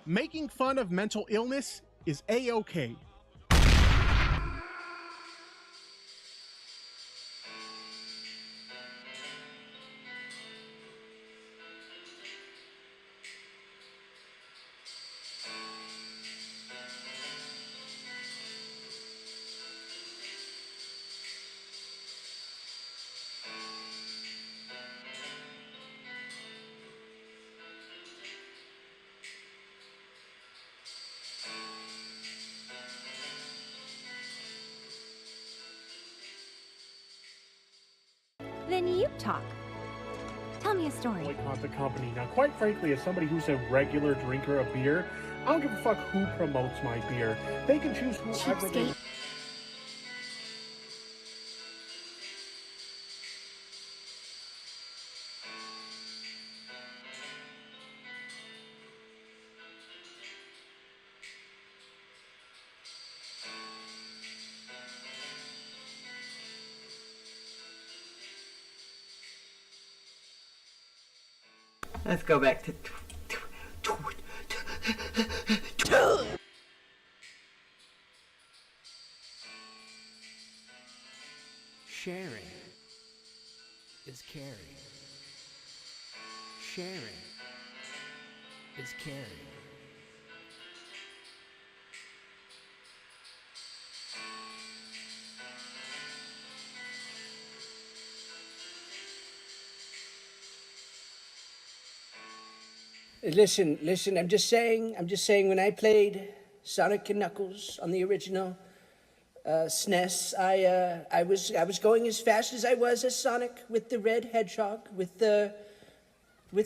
Making fun of mental illness is A-okay. Then you talk. Tell me a story. Boycott the company. Now, quite frankly, as somebody who's a regular drinker of beer, I don't give a fuck who promotes my beer. They can choose whoever they... Let's go back to... Sharing is caring. Sharing is caring. Listen, I'm just saying when I played Sonic and Knuckles on the original SNES, I was going as fast as I was as Sonic with the red hedgehog, with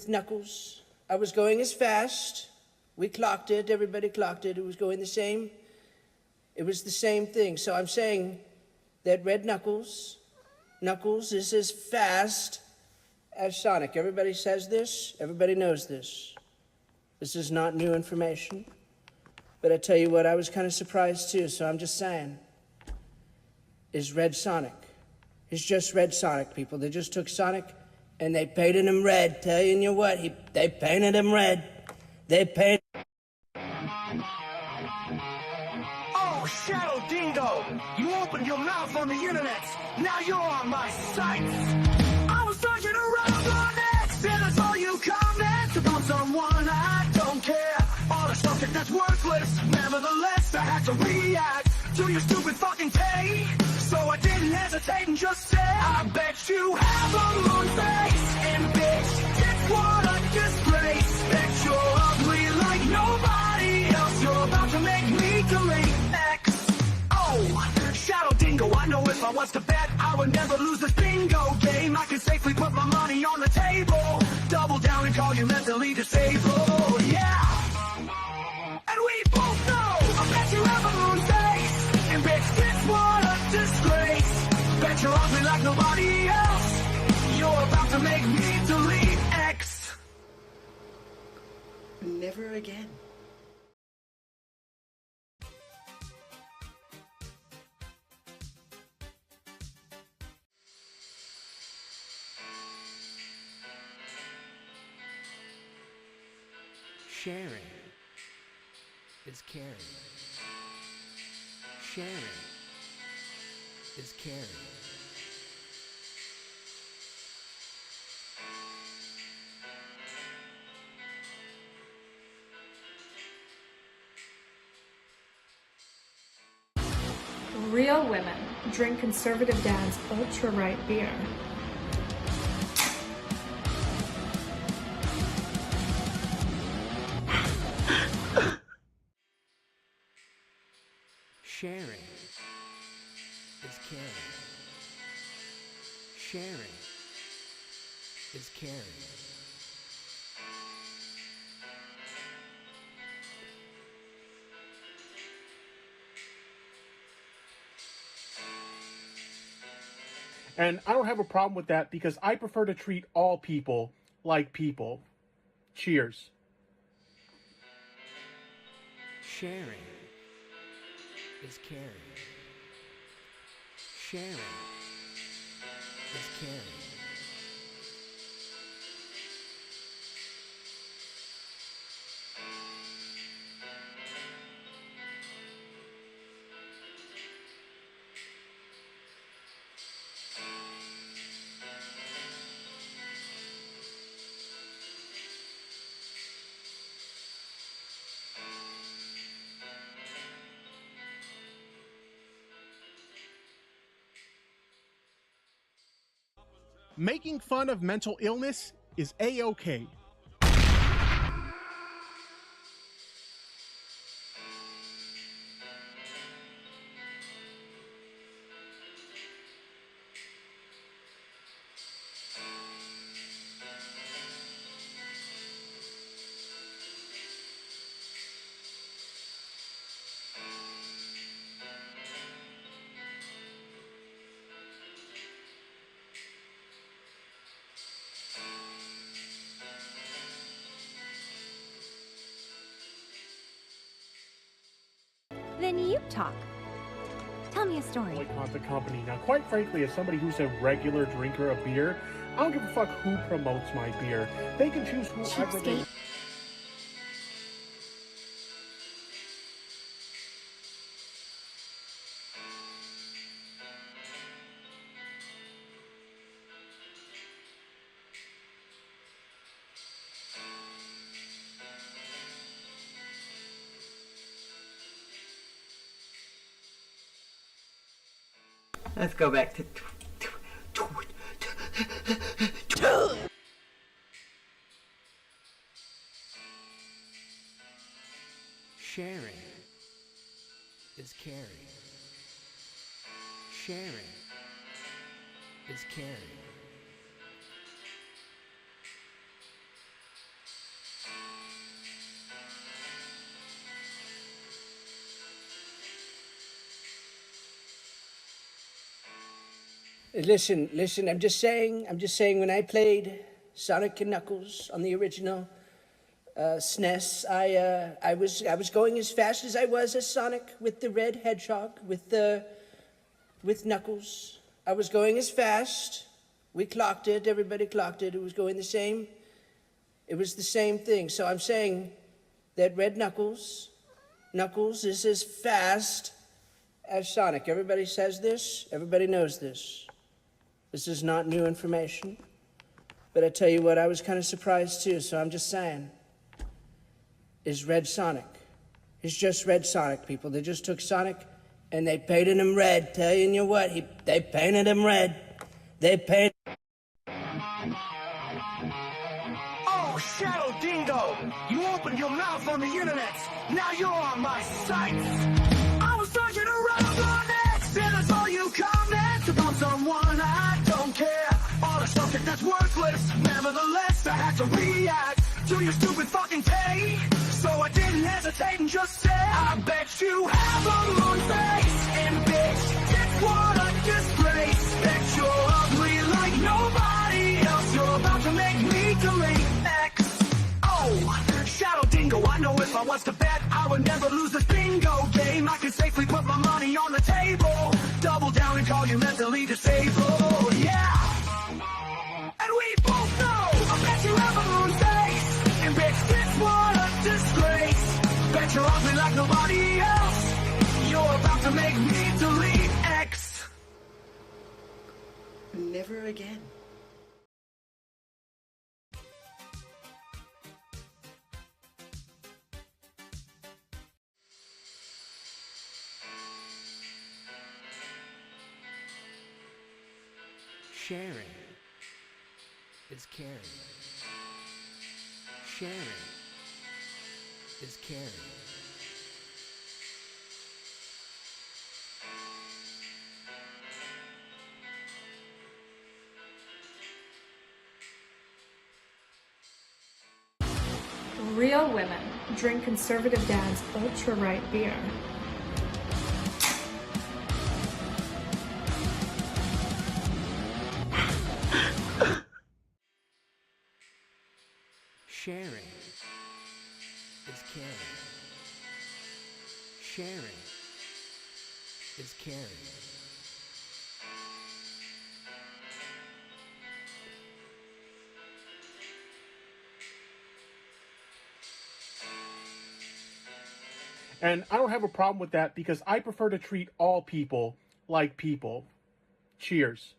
Knuckles. I was going as fast. We clocked it, everybody clocked it. It was going the same. It was the same thing. So I'm saying that red Knuckles is as fast as Sonic. Everybody says this, everybody knows this. This is not new information, but I tell you what, I was kind of surprised too, so I'm just saying, is Red Sonic. It's just Red Sonic, people. They just took Sonic and they painted him red. Telling you what, they painted him red. They painted... Oh, Shadow Dingo! You opened your mouth on the internet. Now you're on my sights. I was searching around on X, and I saw you comment about someone I don't care. On a subject that's worthless. Nevertheless, I had to react to your stupid fucking take. So I didn't hesitate and just said, I bet you have a moon face. And bitch, it's what a disgrace. Bet you're ugly like nobody else. You're about to make me delete X. Oh, Shadow Dingo, I know if I was to bet, I would never lose this bingo game. I can safely put my money on the table. Double down and call you mentally disabled. Yeah. And we both know, I bet you have a moon face. And bitch, this what a disgrace. Bet you're ugly like nobody else. You're about to make me delete X. Never again. Sharing is caring. Sharing is caring. Real women drink conservative dad's ultra-right beer. Sharing is caring. Sharing is caring. And I don't have a problem with that because I prefer to treat all people like people. Cheers. Sharing is caring. Sharing is caring. Making fun of mental illness is A-OK. Then you talk. Tell me a story. Boycott the company. Now, quite frankly, as somebody who's a regular drinker of beer, I don't give a fuck who promotes my beer. They can choose whoever they... Cheapskate. Let's go back to Sharing is caring. Sharing is caring. Listen, I'm just saying, when I played Sonic and Knuckles on the original SNES, I was going as fast as I was as Sonic with the red hedgehog, with Knuckles. I was going as fast. We clocked it, everybody clocked it. It was going the same. It was the same thing. So I'm saying that red Knuckles is as fast as Sonic. Everybody says this, everybody knows this. This is not new information. But I tell you what, I was kind of surprised too, so I'm just saying. Is Red Sonic. It's just Red Sonic, people. They just took Sonic and they painted him red. Telling you what, they painted him red. They painted... Oh, Shadow Dingo! You opened your mouth on the internet. Now you're on my sights. I was searching around on X, and I saw you comment about someone I don't care. All the subject that's worthless. Nevertheless, I had to react to your stupid fucking take. So I didn't hesitate and just said, I bet you have a moon face. And bitch, that's what a disgrace. Bet you're ugly like nobody else. You're about to make me delete X. Oh, Shadow Dingo, I know if I was to bet, I would never lose this bingo game. I could safely put my money on the table. Double down and call you mentally disabled. Yeah. And we both know, I bet you have a moon face. And bitch, this what a disgrace. Bet you're ugly like nobody else. You're about to make me delete X. Never again. Sharing is caring. Sharing is caring. Real women drink conservative dad's ultra-right beer. Sharing is caring. Sharing is caring. And I don't have a problem with that because I prefer to treat all people like people. Cheers.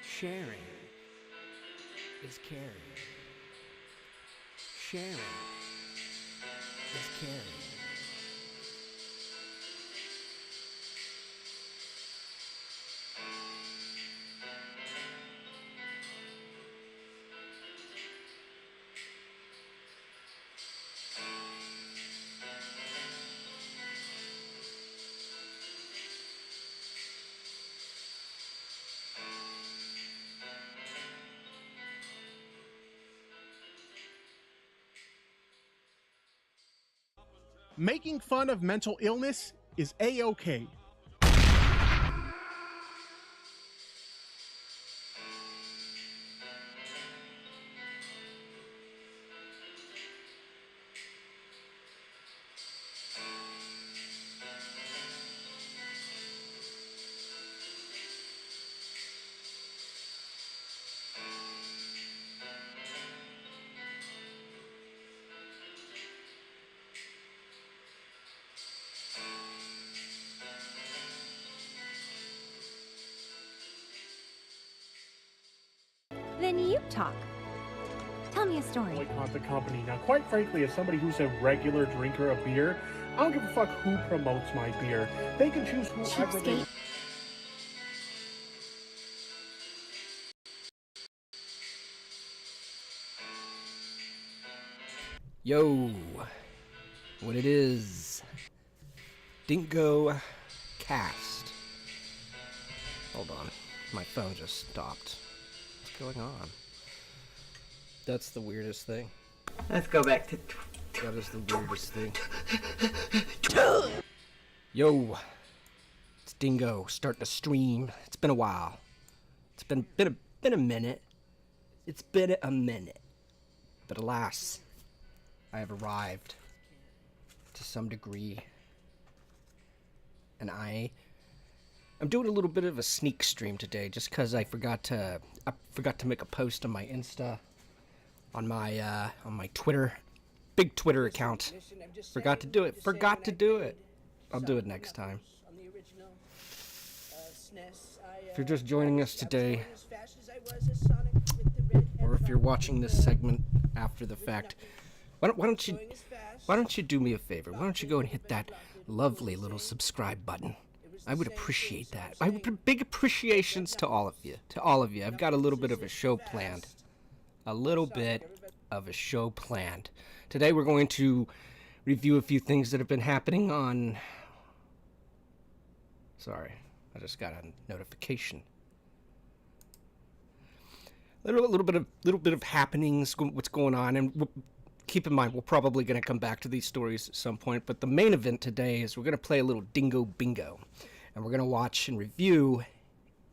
Sharing is caring. Sharing is caring. Making fun of mental illness is A-OK. Then you talk. Tell me a story. Boycott the company. Now, quite frankly, as somebody who's a regular drinker of beer, I don't give a fuck who promotes my beer. They can choose whoever they... Cheapskate. Yo, what it is? Dingo cast. Hold on, my phone just stopped. What's going on? That's the weirdest thing. Let's go back to... That is the weirdest thing. Yo, it's Dingo starting to stream. It's been a while. It's been a minute. It's been a minute. But alas, I have arrived to some degree. And I'm doing a little bit of a sneak stream today just because I forgot to make a post on my Insta, on my Twitter, big Twitter account. Forgot to do it. I'll do it next time. If you're just joining us today, or if you're watching this segment after the fact, why don't you do me a favor? Why don't you go and hit that lovely little subscribe button? I would appreciate that. Big appreciations to all of you. I've got a little bit of a show planned. Today we're going to review a few things that have been happening on... Sorry, I just got a notification. A little bit of happenings, what's going on, and keep in mind we're probably going to come back to these stories at some point. But the main event today is we're going to play a little Dingo Bingo, and we're going to watch and review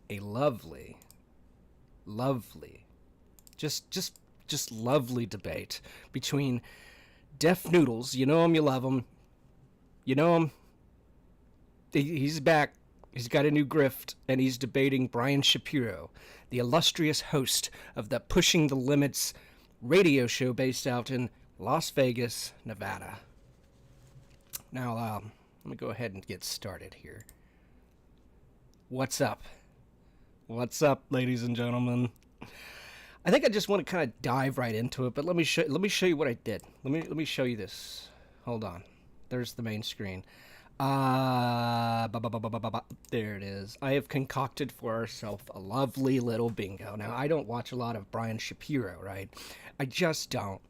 a lovely, just lovely debate between Deaf Noodles. You know him, you love him. You know him. He's back. He's got a new grift, and he's debating Brian Shapiro, the illustrious host of the Pushing the Limits radio show based out in Las Vegas, Nevada. Now, let me go ahead and get started here. What's up? What's up, ladies and gentlemen? I think I just want to kind of dive right into it, but let me show you what I did. Let me show you this. Hold on. There's the main screen. There it is. I have concocted for ourselves a lovely little bingo. Now, I don't watch a lot of Brian Shapiro, right? I just don't.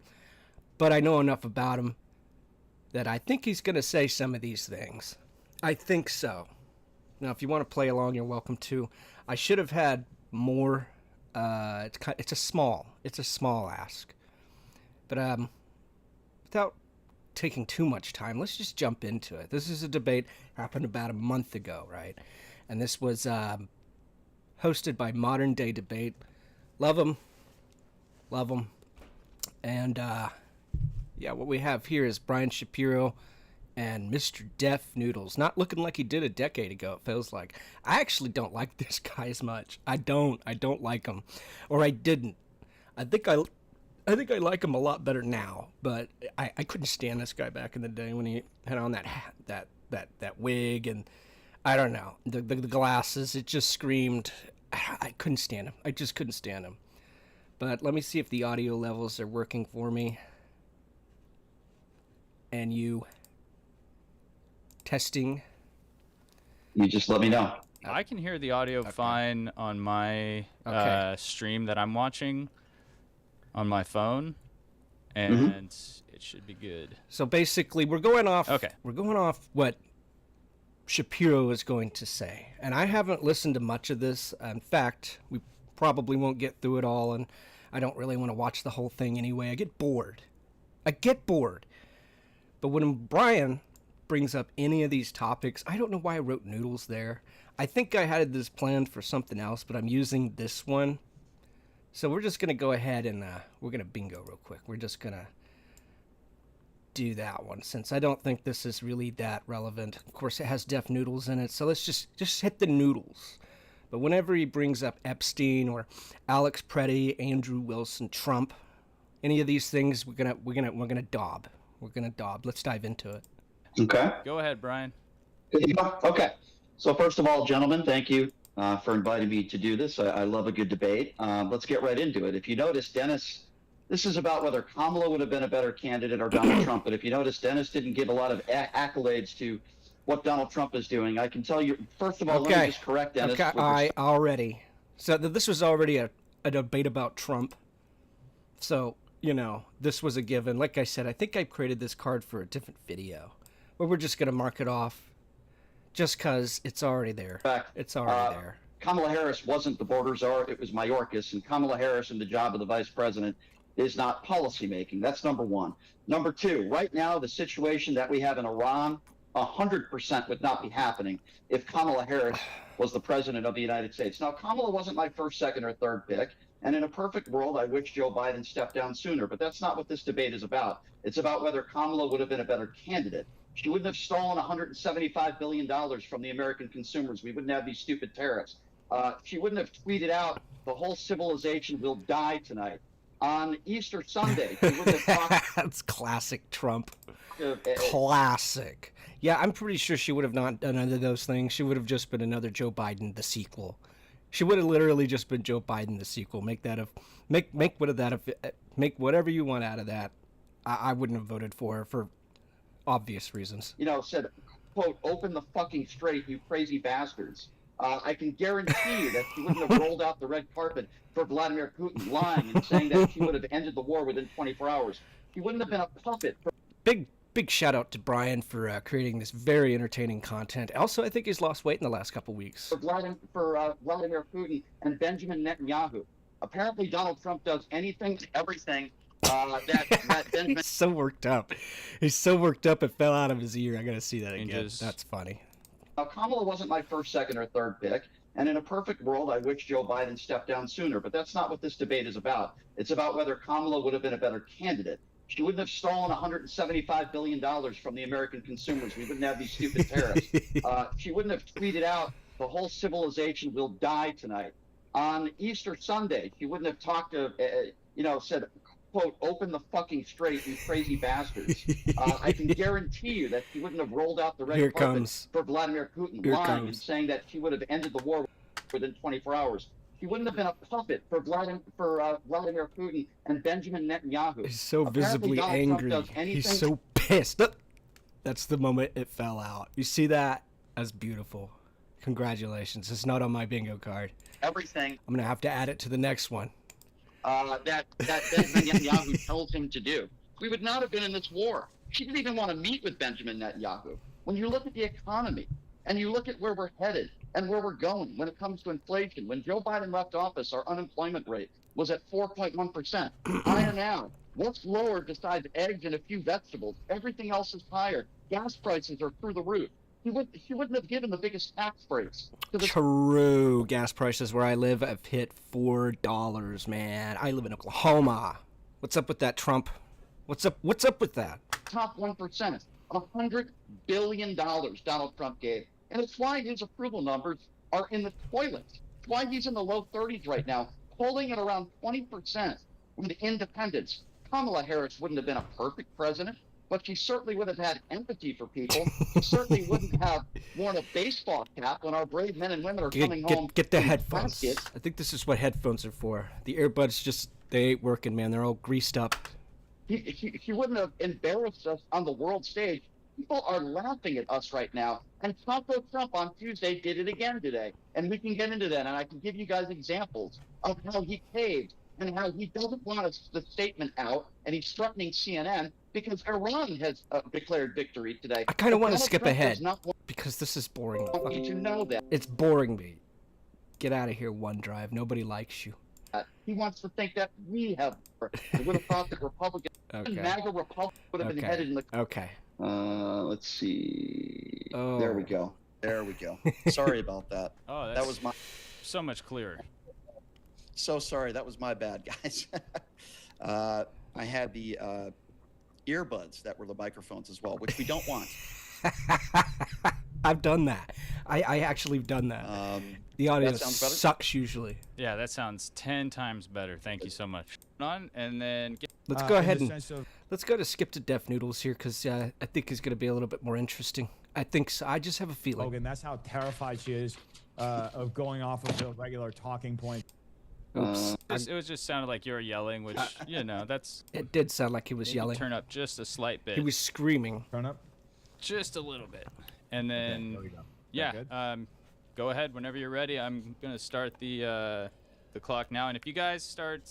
But I know enough about him that I think he's going to say some of these things. I think so. Now, if you want to play along, you're welcome to. I should have had more. It's a small ask. But without taking too much time, let's just jump into it. This is a debate happened about a month ago, right? And this was hosted by Modern Day Debate. Love them. And yeah, what we have here is Brian Shapiro and Mr. Deaf Noodles. Not looking like he did a decade ago, it feels like. I actually don't like this guy as much. I don't like him. Or I didn't. I think I like him a lot better now, but I couldn't stand this guy back in the day when he had on that hat, that wig, and I don't know, the glasses. It just screamed. I couldn't stand him. I just couldn't stand him. But let me see if the audio levels are working for me. And you testing. You just let me know. I can hear the audio fine on my stream that I'm watching on my phone, and it should be good. So basically, we're going off what Shapiro is going to say, and I haven't listened to much of this. In fact, we probably won't get through it all, and I don't really want to watch the whole thing anyway. I get bored. But when Brian brings up any of these topics, I don't know why I wrote Noodles there. I think I had this planned for something else, but I'm using this one. So we're just going to go ahead and we're going to bingo real quick. We're just going to do that one since I don't think this is really that relevant. Of course, it has Deaf Noodles in it, so let's just hit the noodles. But whenever he brings up Epstein or Alex Preddy, Andrew Wilson, Trump, any of these things, we're gonna daub. We're gonna daub. Let's dive into it. Okay. Go ahead, Brian. Okay. So first of all, gentlemen, thank you for inviting me to do this. I love a good debate. Let's get right into it. If you notice, Dennis, this is about whether Kamala would have been a better candidate or Donald Trump. But if you notice, Dennis didn't give a lot of accolades to what Donald Trump is doing. I can tell you, first of all, let me just correct Dennis. Okay, So this was already a debate about Trump. So, you know, this was a given. Like I said, I think I created this card for a different video. But we're just going to mark it off just because it's already there. It's already there. Kamala Harris wasn't the border czar. It was Mayorkas. And Kamala Harris in the job of the vice president is not policy making. That's number one. Number two, right now, the situation that we have in Iran, 100% would not be happening if Kamala Harris was the president of the United States. Now, Kamala wasn't my first, second, or third pick. And in a perfect world, I wish Joe Biden stepped down sooner. But that's not what this debate is about. It's about whether Kamala would have been a better candidate. She wouldn't have stolen $175 billion from the American consumers. We wouldn't have these stupid tariffs. She wouldn't have tweeted out, the whole civilization will die tonight. On Easter Sunday, she wouldn't have talked. That's classic Trump. Classic. Yeah, I'm pretty sure she would have not done any of those things. She would have just been another Joe Biden, the sequel. She would have literally just been Joe Biden, the sequel. Make whatever you want out of that. I wouldn't have voted for her for obvious reasons. You know, said, quote, open the fucking straight, you crazy bastards. I can guarantee you that she wouldn't have rolled out the red carpet for Vladimir Putin, lying and saying that she would have ended the war within 24 hours. She wouldn't have been a puppet. Big shout out to Brian for creating this very entertaining content. Also, I think he's lost weight in the last couple weeks. For Vladimir Putin and Benjamin Netanyahu. Apparently, Donald Trump does anything, everything. That Benjamin... He's so worked up. He's so worked up it fell out of his ear. I gotta see that again. That's funny. Now, Kamala wasn't my first, second, or third pick, and in a perfect world, I wish Joe Biden stepped down sooner, but that's not what this debate is about. It's about whether Kamala would have been a better candidate. She wouldn't have stolen $175 billion from the American consumers. We wouldn't have these stupid tariffs. She wouldn't have tweeted out, the whole civilization will die tonight. On Easter Sunday, she wouldn't have talked to, said, quote, open the fucking straight, you crazy bastards. I can guarantee you that she wouldn't have rolled out the red carpet for Vladimir Putin, lying and saying that she would have ended the war within 24 hours. She wouldn't have been a puppet for Vladimir Putin and Benjamin Netanyahu. He's so visibly angry. He's so pissed. Look, that's the moment it fell out. You see that? That's beautiful. Congratulations. It's not on my bingo card. Everything. I'm going to have to add it to the next one. That Benjamin Netanyahu told him to do. We would not have been in this war. She didn't even want to meet with Benjamin Netanyahu. When you look at the economy and you look at where we're headed and where we're going when it comes to inflation, when Joe Biden left office, our unemployment rate was at 4.1%. Higher now. What's lower besides eggs and a few vegetables? Everything else is higher. Gas prices are through the roof. She wouldn't have given the biggest tax breaks. True. Gas prices where I live have hit $4, man. I live in Oklahoma. What's up with that, Trump? What's up with that? Top 1%. $100 billion Donald Trump gave. And it's why his approval numbers are in the toilet. It's why he's in the low 30s right now, polling at around 20% with independents. Kamala Harris wouldn't have been a perfect president, but she certainly would have had empathy for people. She certainly wouldn't have worn a baseball cap when our brave men and women are coming home. Get the headphones. I think this is what headphones are for. The earbuds they ain't working, man. They're all greased up. She wouldn't have embarrassed us on the world stage. People are laughing at us right now. And Taco Trump on Tuesday did it again today. And we can get into that. And I can give you guys examples of how he caved and how he doesn't want the statement out. And he's threatening CNN because Iran has declared victory today. I kind of want to skip ahead because this is boring. I want you to know that. It's boring me. Get out of here, OneDrive. Nobody likes you. He wants to think that we have. He would have thought that Republicans, MAGA Republicans would have been headed in the. Okay. Let's see. Oh. There we go. There we go. Sorry about that. Oh, that was my. So much clearer. So sorry. That was my bad, guys. I had the earbuds that were the microphones as well, which we don't want. I've done that. I actually have done that. The audio sucks usually. Yeah, that sounds 10 times better. Thank you so much. And then let's go ahead and let's go to skip to Deaf Noodles here, because I think it's going to be a little bit more interesting. I think so. I just have a feeling. Logan, that's how terrified she is of going off of the regular talking point. Oops. It was just sounded like you were yelling, which, you know, that's... It did sound like he was yelling. Turn up just a slight bit. He was screaming. Turn up? Just a little bit. And then, there we go. Yeah, go ahead whenever you're ready. I'm going to start the clock now. And if you guys start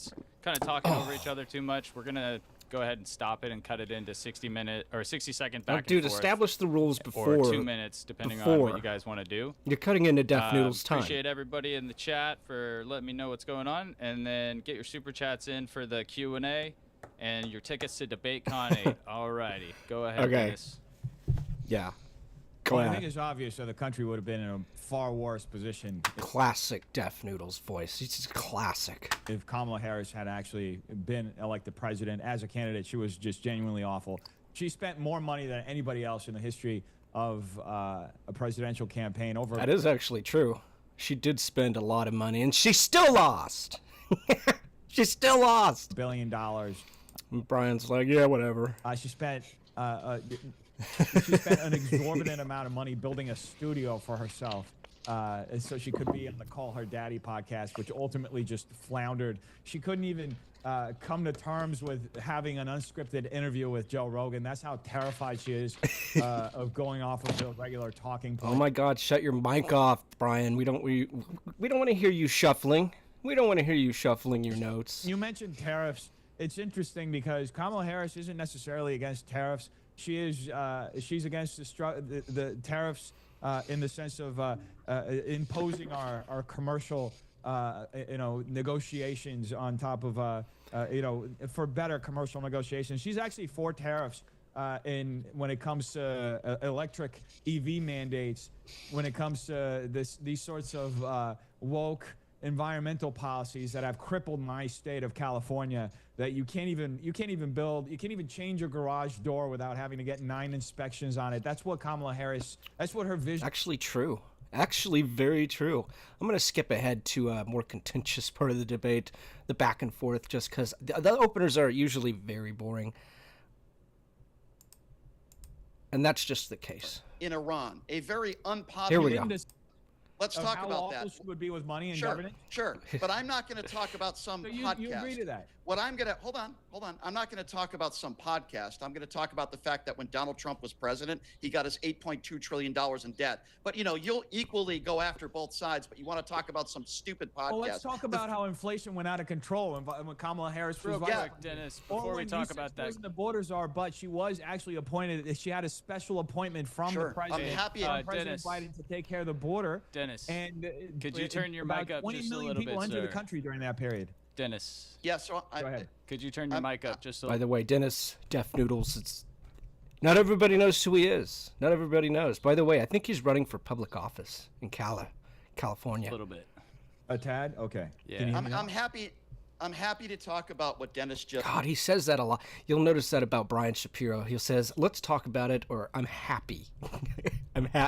kind of talking over each other too much, we're going to go ahead and stop it and cut it into 60-minute or 60-second back and dude, forth. Establish the rules before. Or 2 minutes, depending on what you guys want to do. You're cutting into Deaf Noodles time. Appreciate everybody in the chat for letting me know what's going on. And then get your super chats in for the Q&A and your tickets to DebateCon 8. Alrighty, go ahead, Dennis. Yeah. Well, I think it's obvious that the country would have been in a far worse position. Classic Deaf Noodles voice. He's just classic. If Kamala Harris had actually been elected president as a candidate, she was just genuinely awful. She spent more money than anybody else in the history of a presidential campaign. That is actually true. She did spend a lot of money, and she still lost. She still lost. $1 billion. And Brian's like, yeah, whatever. She spent an exorbitant amount of money building a studio for herself, so she could be on the Call Her Daddy podcast, which ultimately just floundered. She couldn't even come to terms with having an unscripted interview with Joe Rogan. That's how terrified she is of going off of the regular talking point. Oh my God! Shut your mic off, Brian. We don't want to hear you shuffling. We don't want to hear you shuffling your notes. You mentioned tariffs. It's interesting because Kamala Harris isn't necessarily against tariffs. She is. She's against the tariffs in the sense of imposing our commercial, negotiations on top of, for better commercial negotiations. She's actually for tariffs when it comes to electric EV mandates, when it comes to these sorts of woke environmental policies that have crippled my state of California, that you can't even change your garage door without having to get 9 inspections on it. That's what Kamala Harris, that's what her vision. Actually true. Actually very true. I'm going to skip ahead to a more contentious part of the debate, the back and forth, just because the openers are usually very boring. And that's just the case. In Iran, a very unpopular... Here we go. Let's talk about that. How awful she would be with money and sure, governance? Sure, but I'm not going to talk about some podcast. You agree to that? What I'm going to, hold on. I'm not going to talk about some podcast. I'm going to talk about the fact that when Donald Trump was president, he got us $8.2 trillion in debt. But, you'll equally go after both sides, but you want to talk about some stupid podcast. Well, let's talk about how inflation went out of control when Kamala Harris was vice. Dennis, before we talk about that. The borders are, but she was actually appointed. She had a special appointment from the president. I'm happy. President Biden to take care of the border. Dennis, and could you turn your mic up just a little bit, 20 million people entered the country during that period. Dennis. Yeah, so go ahead. Could you turn your mic up just a little? By the way, Dennis, Deaf Noodles, not everybody knows who he is. Not everybody knows. By the way, I think he's running for public office in California. A little bit. A tad? Okay. Yeah. I'm happy to talk about what Dennis just... God, he says that a lot. You'll notice that about Brian Shapiro. He says, let's talk about it, or I'm happy.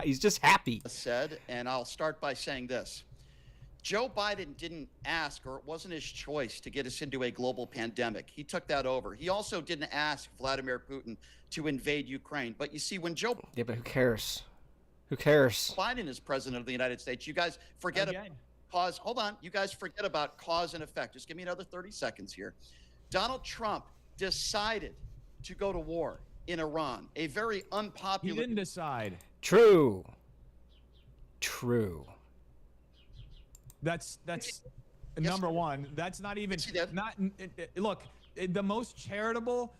He's just happy. ...said, and I'll start by saying this. Joe Biden didn't ask, or it wasn't his choice, to get us into a global pandemic. He took that over. He also didn't ask Vladimir Putin to invade Ukraine. But you see, when Joe... Yeah, but who cares? Who cares? Biden is president of the United States. You guys forget about cause. Hold on. You guys forget about cause and effect. Just give me another 30 seconds here. Donald Trump decided to go to war in Iran, a very unpopular... He didn't decide. True. That's number one. That's not even look, the most charitable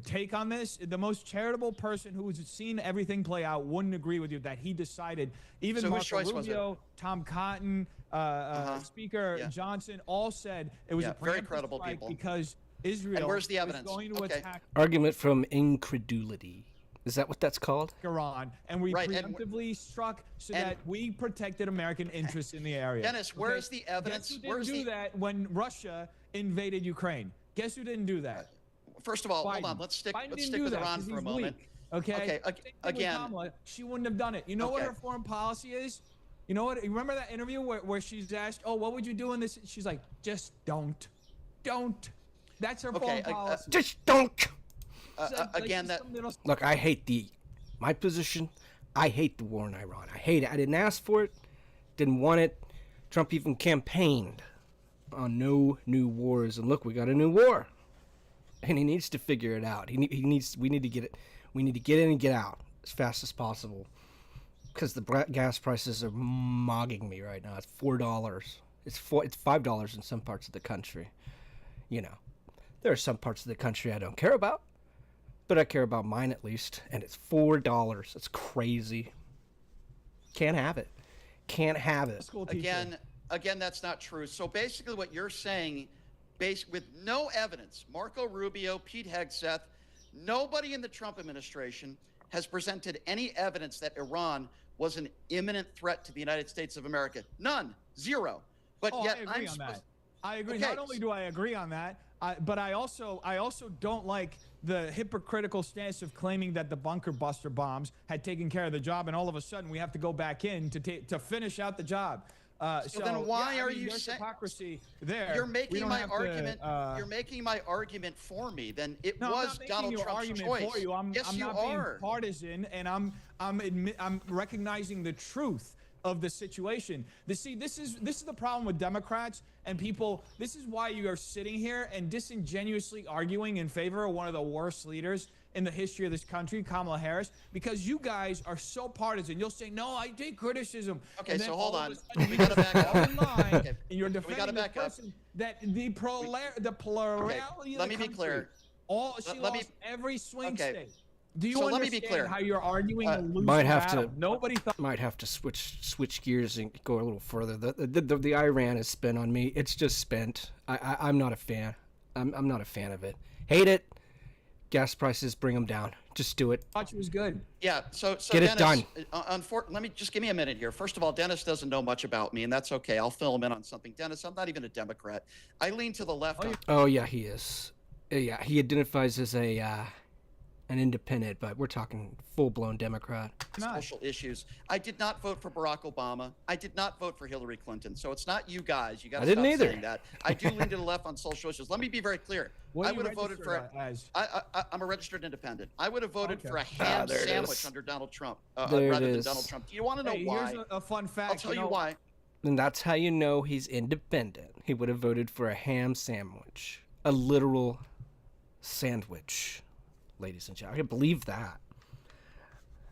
take on this, the most charitable person who's seen everything play out wouldn't agree with you that he decided. Even so Marco Rubio, Tom Cotton, Speaker Johnson all said it was a very credible people, because Israel And where's the is evidence? going to Okay. attack Argument from incredulity. Is that what that's called? Iran, and we Right, and- preemptively struck so that we protected American interests in the area. Dennis, where's the evidence? Guess who didn't Where's do the that when Russia invaded Ukraine? Guess who didn't do that? First of all, hold Biden. on. Let's stick Biden didn't stick do with that Iran 'cause for a he's moment. weak, okay? Okay. Same thing with Again. Kamala. She wouldn't have done it. You know what Okay. her foreign policy is? You know what? You remember that interview where she's asked, "Oh, what would you do in this?" She's like, "Just don't. That's her foreign policy. Just don't. Again, that Look, I hate my position. I hate the war in Iran. I hate it. I didn't ask for it. Didn't want it. Trump even campaigned on no new wars, and look, we got a new war, and he needs to figure it out. We need to get it. We need to get in and get out as fast as possible, because the gas prices are mogging me right now. It's $4. It's $5 in some parts of the country. You know, there are some parts of the country I don't care about, but I care about mine at least, and it's $4. It's crazy. Can't have it. Can't have it. Again, that's not true. So basically what you're saying, with no evidence, Marco Rubio, Pete Hegseth, nobody in the Trump administration has presented any evidence that Iran was an imminent threat to the United States of America. None. Zero. But yet I agree on that. I agree. Not only do I agree on that, but I also don't like the hypocritical stance of claiming that the bunker buster bombs had taken care of the job, and all of a sudden we have to go back in to finish out the job. So then why are you saying hypocrisy there? You're making my argument. You're making my argument for me. Then it was Donald Trump's choice. For you. I'm yes, not being partisan, and I'm recognizing the truth of the situation. This is the problem with Democrats and people. This is why you are sitting here and disingenuously arguing in favor of one of the worst leaders in the history of this country, Kamala Harris, because you guys are so partisan. You'll say, "No, I take criticism." Okay, so hold on. We gotta back up. And you're defending the person that the plurality of let the me be clear. She lost every swing state. Do you so understand let me be clear. how you're arguing a losing Might have battle? to. Nobody thought. Might have to switch gears and go a little further. The Iran is spent on me. It's just spent. I'm not a fan. I'm not a fan of it. Hate it. Gas prices, bring them down. Just do it. Thought it was good. Yeah. So get Dennis, it done. Let me just give me a minute here. First of all, Dennis doesn't know much about me, and that's okay. I'll fill him in on something. Dennis, I'm not even a Democrat. I lean to the left. Oh yeah, he is. Yeah, he identifies as an independent, but we're talking full-blown Democrat. Social issues. I did not vote for Barack Obama. I did not vote for Hillary Clinton. So it's not you guys. You got to stop saying that. I do lean to the left on social issues. Let me be very clear. I would have voted for. I'm a registered independent. I would have voted for a ham sandwich under Donald Trump rather than Donald Trump. Do you want to know why? Here's a fun fact. I'll tell you why. And that's how you know he's independent. He would have voted for a ham sandwich, a literal sandwich. Ladies and gentlemen, I can believe that.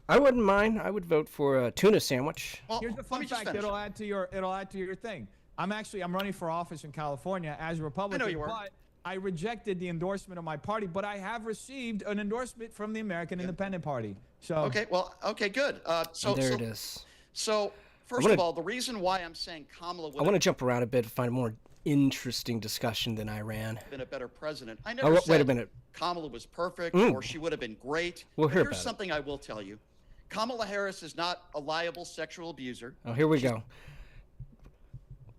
I wouldn't mind. I would vote for a tuna sandwich. Well, here's the fun fact. It'll add to your thing. I'm running for office in California as a Republican. I know you are. But I rejected the endorsement of my party, but I have received an endorsement from the American Independent Party. So okay, good. There it is. So first of all, the reason why I'm saying Kamala would I want to jump around a bit to find a more interesting discussion than Iran. Been a better president. I never said wait a minute. Kamala was perfect or she would have been great. We'll hear here's about something I will tell you. Kamala Harris is not a liable sexual abuser. Oh, here we go.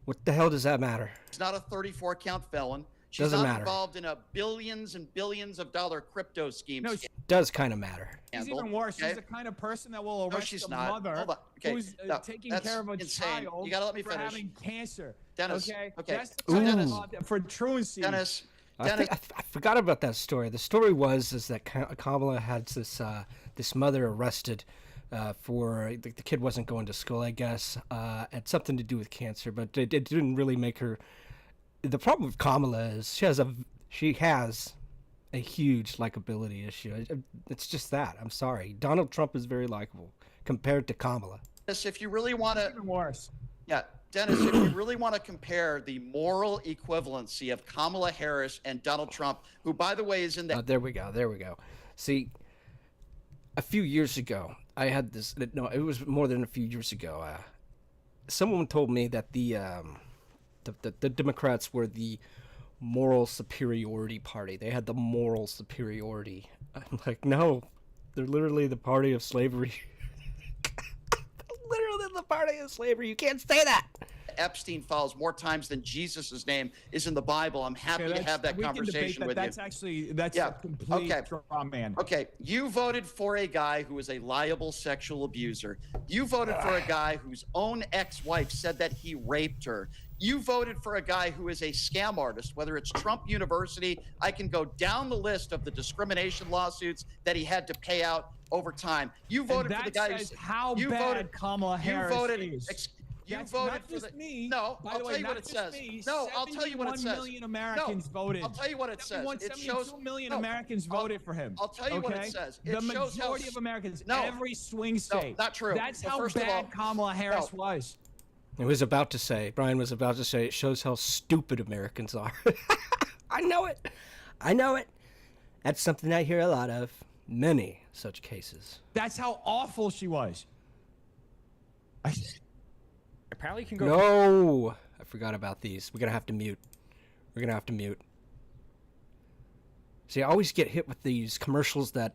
What the hell does that matter? She's not a 34-count felon. She's Doesn't not matter. involved in a billions and billions of dollar crypto scheme. No, does kind of matter. She's even worse. She's the kind of person that will arrest a mother who's taking care of a child you gotta let me for finish. having cancer. Dennis, okay? okay. That's the kind of for truancy. Dennis, I forgot about that story. The story was that Kamala had this mother arrested for the kid wasn't going to school, I guess, had something to do with cancer, but it didn't really make her. The problem with Kamala is she has a huge likability issue. It's just that. I'm sorry. Donald Trump is very likable compared to Kamala. If you really want to, even worse. Yeah, Dennis, if you really want to compare the moral equivalency of Kamala Harris and Donald Trump, who, by the way, is in the... There we go. See, a few years ago, I had this... No, it was more than a few years ago. Someone told me that the Democrats were the moral superiority party. They had the moral superiority. I'm like, no, they're literally the party of slavery. Literally the party of slavery. You can't say that. Epstein files more times than Jesus' name is in the Bible. I'm happy to have that conversation with that's you. Actually, that's a complete straw man. Okay, you voted for a guy who is a liable sexual abuser. You voted for a guy whose own ex-wife said that he raped her. You voted for a guy who is a scam artist, whether it's Trump University. I can go down the list of the discrimination lawsuits that he had to pay out over time. You voted for the guy who you voted Kamala Harris. You voted for the me. No, I'll tell you what it says. No, I'll tell you what it says. 71 million Americans voted. I'll tell you what it says. It shows 2 million Americans voted for him. I'll tell you what it says. The majority of Americans, every swing state. No, not true. That's how bad Kamala Harris was. Brian was about to say, it shows how stupid Americans are. I know it. I know it. That's something I hear a lot of. Many such cases. That's how awful she was. Apparently you can go. No! I forgot about these. We're going to have to mute. See, I always get hit with these commercials that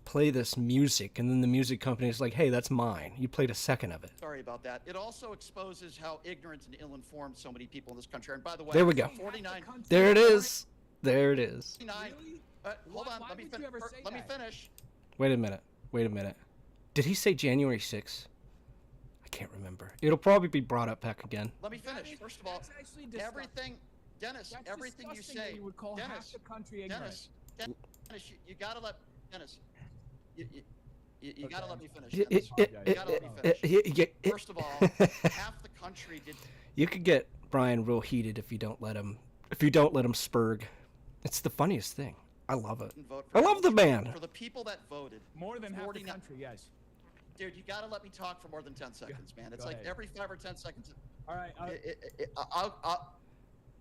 play this music, and then the music company is like, hey, that's mine. You played a second of it. Sorry about that. It also exposes how ignorant and ill-informed so many people in this country are. And by the way, there we go. 49. There it is. There it is. 49. Hold on. Let me finish. Wait a minute. Did he say January 6th? I can't remember. It'll probably be brought up back again. Let me finish. First of all, everything, Dennis, everything you say, you would call half the country ignorant. Dennis, you gotta let Dennis. You gotta let me finish. Dennis. You gotta let me finish. First of all, half the country did. You could get Brian real heated if you don't let him. If you don't let him spurg. It's the funniest thing. I love it. I love the man. For the people that voted, more than half the country, yes. Dude, you gotta let me talk for more than 10 seconds, man. It's like every 5 or 10 seconds. All right.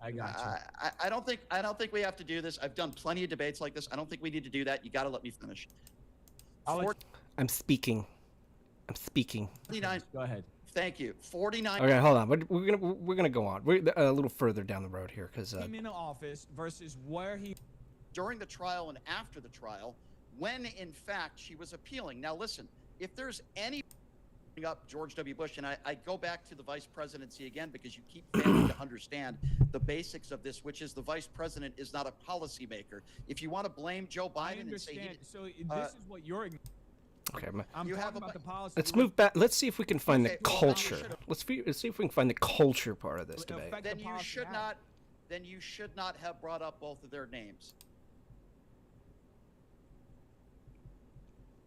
I got you. I don't think we have to do this. I've done plenty of debates like this. I don't think we need to do that. You gotta let me finish. I'm speaking. 49. Go ahead. Thank you. 49. Okay, hold on. We're gonna go on. We're a little further down the road here because came into office versus where he during the trial and after the trial, when in fact she was appealing. Now listen, if there's any up George W. Bush, and I go back to the vice presidency again because you keep failing to understand the basics of this, which is the vice president is not a policymaker. If you want to blame Joe Biden and say so this is what you're. Okay, I'm talking about the policy. Let's move back. Let's see if we can find the culture. Let's see if we can find the culture part of this debate. Then you should not have brought up both of their names.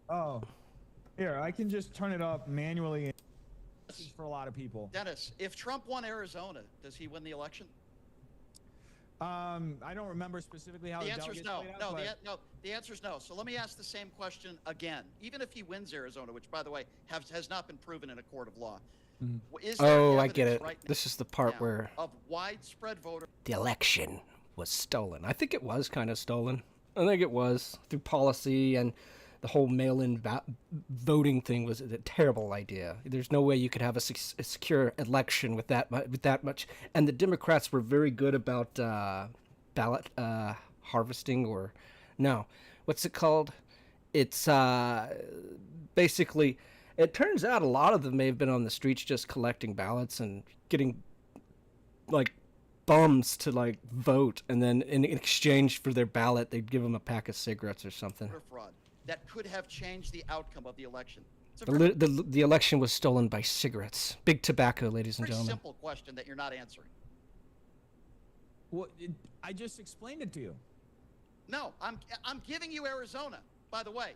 Oh, here, I can just turn it up manually. This is for a lot of people. Dennis, if Trump won Arizona, does he win the election? I don't remember specifically how the answer is no. The answer is no. So let me ask the same question again. Even if he wins Arizona, which by the way has not been proven in a court of law. Oh, I get it. This is the part where of widespread voter. The election was stolen. I think it was kind of stolen. I think it was through policy, and the whole mail-in voting thing was a terrible idea. There's no way you could have a secure election with that much. And the Democrats were very good about ballot harvesting, or no, what's it called? It's basically. It turns out a lot of them may have been on the streets just collecting ballots and getting like bums to like vote, and then in exchange for their ballot, they'd give them a pack of cigarettes or something. Fraud that could have changed the outcome of the election. The election was stolen by cigarettes. Big tobacco, ladies and gentlemen. Simple question that you're not answering. Well, I just explained it to you. No, I'm giving you Arizona. By the way,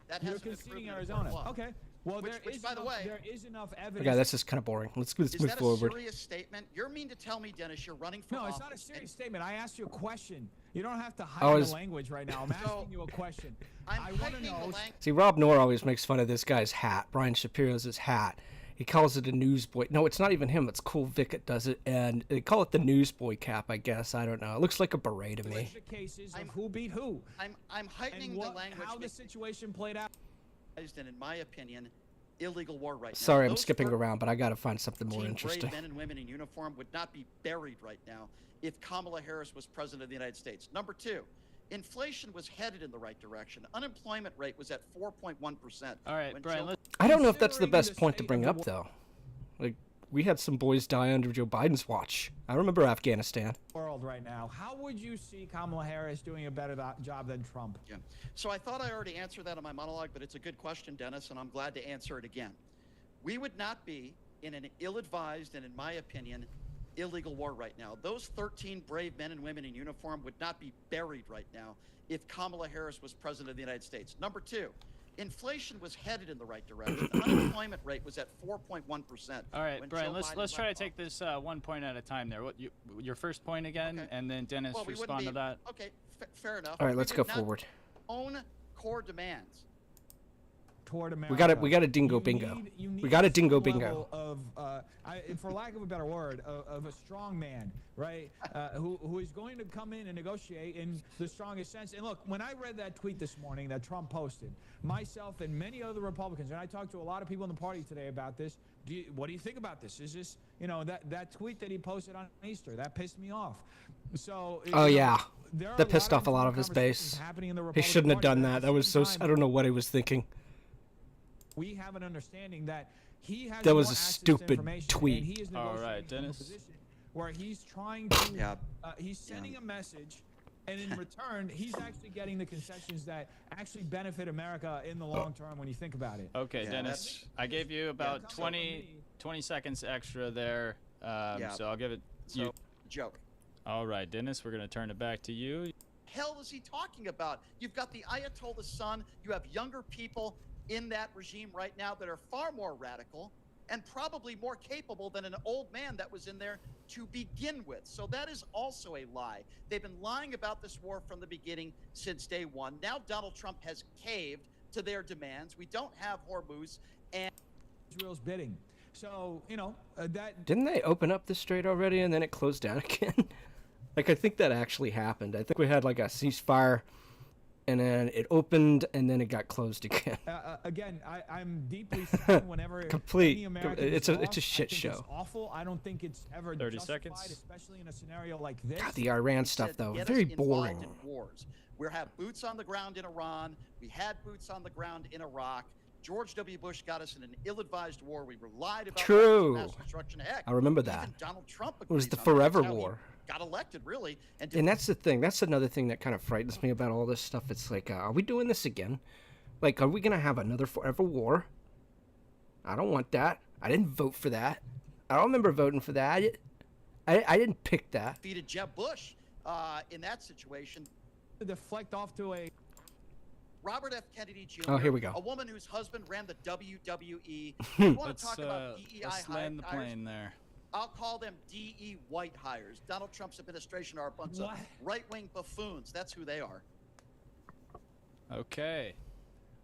that you're has conceding Arizona. Okay. Well, there is enough evidence. Okay, that's just kind of boring. Let's move forward. Is that a serious statement? You're mean to tell me, Dennis, you're running for office. No, it's not a serious statement. I asked you a question. You don't have to hide the language right now. I'm asking you a question. I want to know. See, Rob Noor always makes fun of this guy's hat. Brian Shapiro's his hat. He calls it a newsboy. No, it's not even him. It's Cool Vic that does it, and they call it the newsboy cap. I guess I don't know. It looks like a beret to me. The cases of who beat who. I'm heightening the language. How the situation played out. And in my opinion, illegal war right now. Sorry, I'm Those skipping around, but I gotta find something more 13 interesting. brave men and women in uniform would not be buried right now if Kamala Harris was president of the United States. Number two, inflation was headed in the right direction. Unemployment rate was at 4.1%. All right, Brian. I don't know if that's the best point to bring up, though. Like, we had some boys die under Joe Biden's watch. I remember Afghanistan. World right now. How would you see Kamala Harris doing a better job than Trump? Yeah. So I thought I already answered that in my monologue, but it's a good question, Dennis, and I'm glad to answer it again. We would not be in an ill-advised and, in my opinion, illegal war right now. Those 13 brave men and women in uniform would not be buried right now if Kamala Harris was president of the United States. Number two, inflation was headed in the right direction. Unemployment rate was at 4.1%. All right, Brian, let's try to take this one point at a time there. Your first point again, and then Dennis respond to that. Okay, fair enough. All right, let's go forward. Own core demands. Toward America. We got a dingo bingo. We got a dingo bingo. Of, for lack of a better word, of a strong man, right? Who is going to come in and negotiate in the strongest sense. And look, when I read that tweet this morning that Trump posted, myself and many other Republicans, and I talked to a lot of people in the party today about this. What do you think about this? Is this, that tweet that he posted on Easter, that pissed me off. So. Oh yeah, that pissed off a lot of his base. He shouldn't have done that. That was so. I don't know what he was thinking. We have an understanding that he has. That was a stupid tweet. He is all right, Dennis. Where he's trying to, he's sending a message, and in return, he's actually getting the concessions that actually benefit America in the long term when you think about it. Okay, Dennis, I gave you about 20 seconds extra there, so I'll give it to you. Joke. All right, Dennis, we're going to turn it back to you. Hell is he talking about? You've got the Ayatollah's son. You have younger people in that regime right now that are far more radical and probably more capable than an old man that was in there to begin with. So that is also a lie. They've been lying about this war from the beginning since day one. Now Donald Trump has caved to their demands. We don't have Hormuz and Israel's bidding. So, that... Didn't they open up the strait already and then it closed down again? Like, I think that actually happened. I think we had like a ceasefire and then it opened, and then it got closed again. Again, I'm deeply sad whenever complete. It's a shit show. It's awful. I don't think it's ever 30 justified, seconds. especially in a scenario like this. God, the Iran stuff though, very boring. Wars. We have boots on the ground in Iran. We had boots on the ground in Iraq. George W. Bush got us in an ill-advised war. We relied about mass destruction. Heck, I remember that. Even Donald Trump it was the on forever that. war. Got elected, really. And that's the thing. That's another thing that kind of frightens me about all this stuff. It's like, are we doing this again? Like, are we going to have another forever war? I don't want that. I didn't vote for that. I don't remember voting for that. I didn't pick that. Defeated Jeb Bush in that situation. Deflect off to a... Robert F. Kennedy Jr. Oh, here we go. A woman whose husband ran the WWE. You want to talk about DEI let's land the plane there. I'll call them DE white hires. Donald Trump's administration are a bunch of right-wing buffoons. That's who they are. Okay.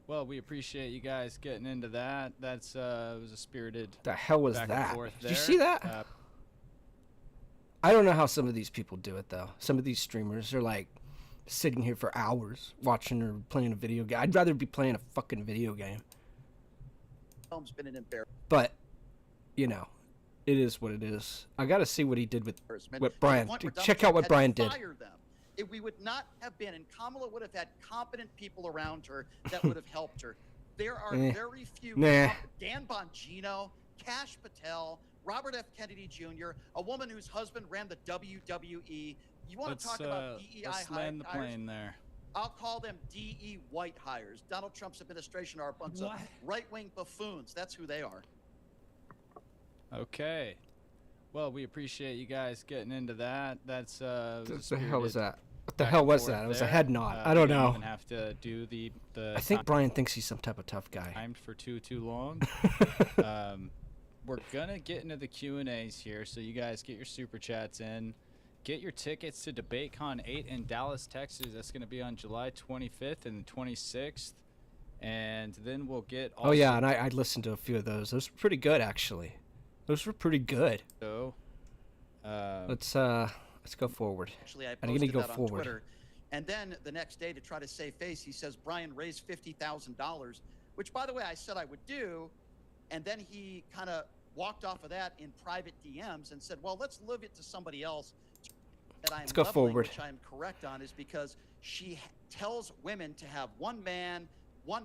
Well, we appreciate you guys getting into that. That's it was a spirited. The hell was back that? And forth Did there. you see that? I don't know how some of these people do it though. Some of these streamers are like sitting here for hours watching or playing a video game. I'd rather be playing a fucking video game. Film's been an embarrassment. But, it is what it is. I got to see what he did with Brian. Check out what Brian did. If we would not have been, and Kamala would have had competent people around her that would have helped her. There are very few. Dan Bongino, Kash Patel, Robert F. Kennedy Jr., a woman whose husband ran the WWE. You want to talk about DEI let's land the plane there. I'll call them DE white hires. Donald Trump's administration are a bunch of right-wing buffoons. That's who they are. Okay. Well, we appreciate you guys getting into that. That's what the hell was that? What the hell was that? It was a head nod. I don't know. Even have to do the I think Brian thinks he's some type of tough guy. Timed for too long. We're gonna get into the Q&As here, so you guys get your super chats in. Get your tickets to DebateCon 8 in Dallas, Texas. That's going to be on July 25th and the 26th. And then we'll get... Oh, yeah, and I listened to a few of those. Those were pretty good, actually. Those were pretty good. So, let's go forward. Actually, I posted posted go that on forward. Twitter. And then the next day, to try to save face, he says, Brian raised $50,000, which, by the way, I said I would do and then he kind of walked off of that in private DMs and said, well, let's live it to somebody else. That I'm Let's go forward. Which I'm correct on is because she tells women to have one man, one.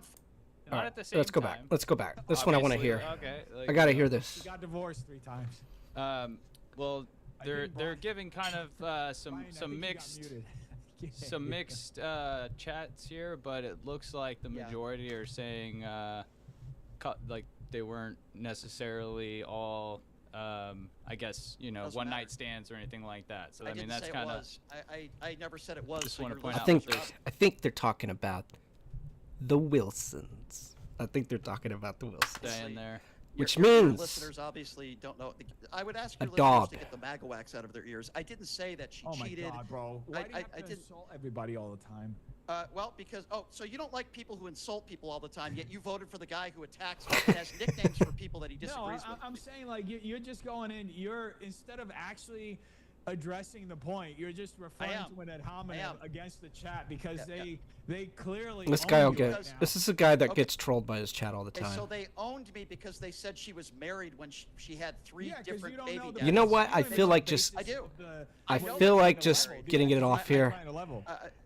Not All at the right, same let's go time. back. Let's go back. This one I want to hear. Okay, like, I gotta hear this. She got divorced 3 times. Well, they're giving kind of some mixed chats here, but it looks like the majority are saying like they weren't necessarily all I guess one night stands or anything like that. So I mean that's kind of. I never said it was. Just want to point out. I think they're talking about the Wilsons. I think they're talking about the Wilsons. Stay in there. Which your means listeners obviously don't know. I would ask a your listeners dog. to get the MAGA wax out of their ears. I didn't say that she Oh my cheated. God, bro! Why do you have to insult everybody all the time? Well, because so you don't like people who insult people all the time, yet you voted for the guy who attacks and has nicknames for people that he disagrees with. I'm saying like you're just going in. You're instead of actually addressing the point, you're just referring to an ad hominem against the chat because they clearly. This guy will get. This is a guy that gets trolled by his chat all the time. And so they owned me because they said she was married when she had 3 different baby daddies. You know what? I feel like just. I do. I feel like just getting it off here.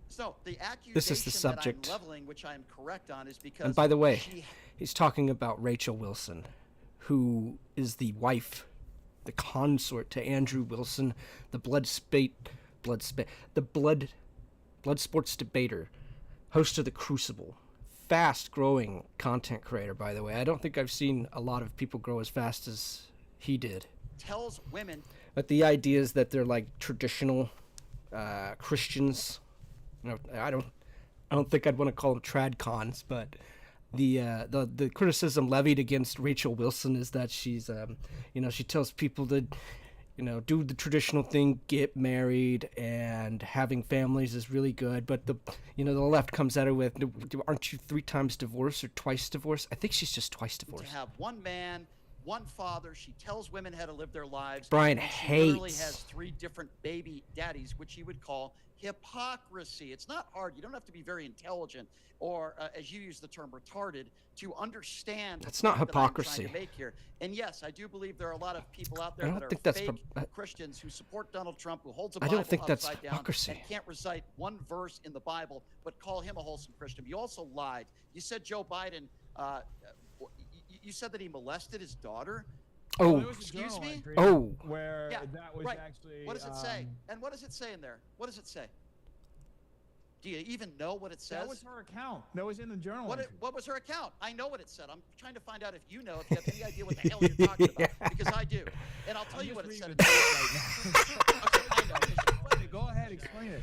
So the accusation This is the subject. that I'm leveling, which I'm correct on, is because. And by the way, he's talking about Rachel Wilson, who is the wife, the consort to Andrew Wilson, the blood sports debater, host of The Crucible, fast-growing content creator, by the way. I don't think I've seen a lot of people grow as fast as he did. Tells women. But the idea is that they're like traditional Christians. I don't think I'd want to call them trad cons, but the criticism levied against Rachel Wilson is that she's she tells people to do the traditional thing, get married, and having families is really good, but the left comes at her with, aren't you 3 times divorced or twice divorced? I think she's just twice divorced. To have one man, one father. She tells women how to live their lives. Brian She literally hates. has 3 different baby daddies, which he would call hypocrisy. It's not hard. You don't have to be very intelligent or, as you use the term, retarded to understand. That's not hypocrisy. That I'm trying to make here. And yes, I do believe there are a lot of people out there I don't that think are that's fake Christians who support Donald Trump, who holds a I Bible don't think that's upside down hypocrisy. and can't recite one verse in the Bible, but call him a wholesome Christian. You also lied. You said Joe Biden. You said that he molested his daughter. Oh, excuse me. Oh, where that was actually. What does it say? And what does it say in there? What does it say? Do you even know what it says? That was her account. That was in the journal. What was her account? I know what it said. I'm trying to find out if you know, if you have any idea what the hell you're talking about, because I do. And I'll tell you what it said. Okay, I know. Go ahead, explain it.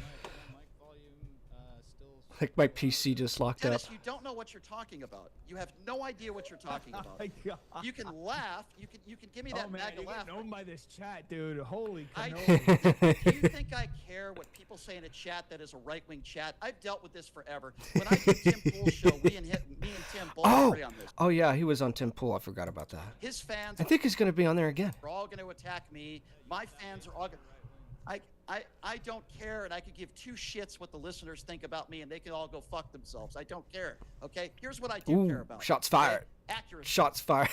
I think my PC just locked Dennis, up. you don't know what you're talking about. You have no idea what you're talking about. Oh my God. You can laugh. You can give me that MAGA laugh. Known by this chat, dude. Holy cannoli. Do you think I care what people say in a chat that is a right-wing chat? I've dealt with this forever. When I did Tim Pool's show, me and Tim both agree on this. Oh yeah, he was on Tim Pool. I forgot about that. His fans. I think he's going to be on there again. We're all going to attack me. My fans are all going. I don't care, and I could give 2 shits what the listeners think about me, and they can all go fuck themselves. I don't care. Okay, here's what I do care about. Shots fired. Accuracy. Shots fired.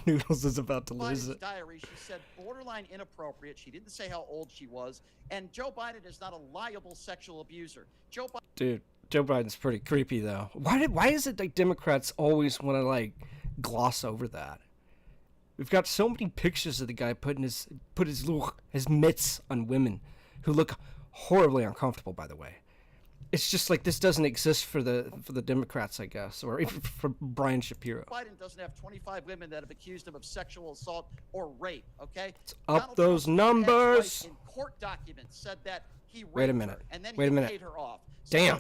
Noodles is about to lose it. Diary, she said borderline inappropriate. She didn't say how old she was, and Joe Biden is not a liable sexual abuser. Dude, Joe Biden's pretty creepy though. Why is it like Democrats always want to like gloss over that? We've got so many pictures of the guy putting his mitts on women who look horribly uncomfortable, by the way. It's just like this doesn't exist for the Democrats, I guess, or even for Brian Shapiro. Biden doesn't have 25 women that have accused him of sexual assault or rape, okay? Up Donald those Trump's numbers. In court documents said that he raped Wait a minute. her, and then Wait a minute. Paid her off. So damn.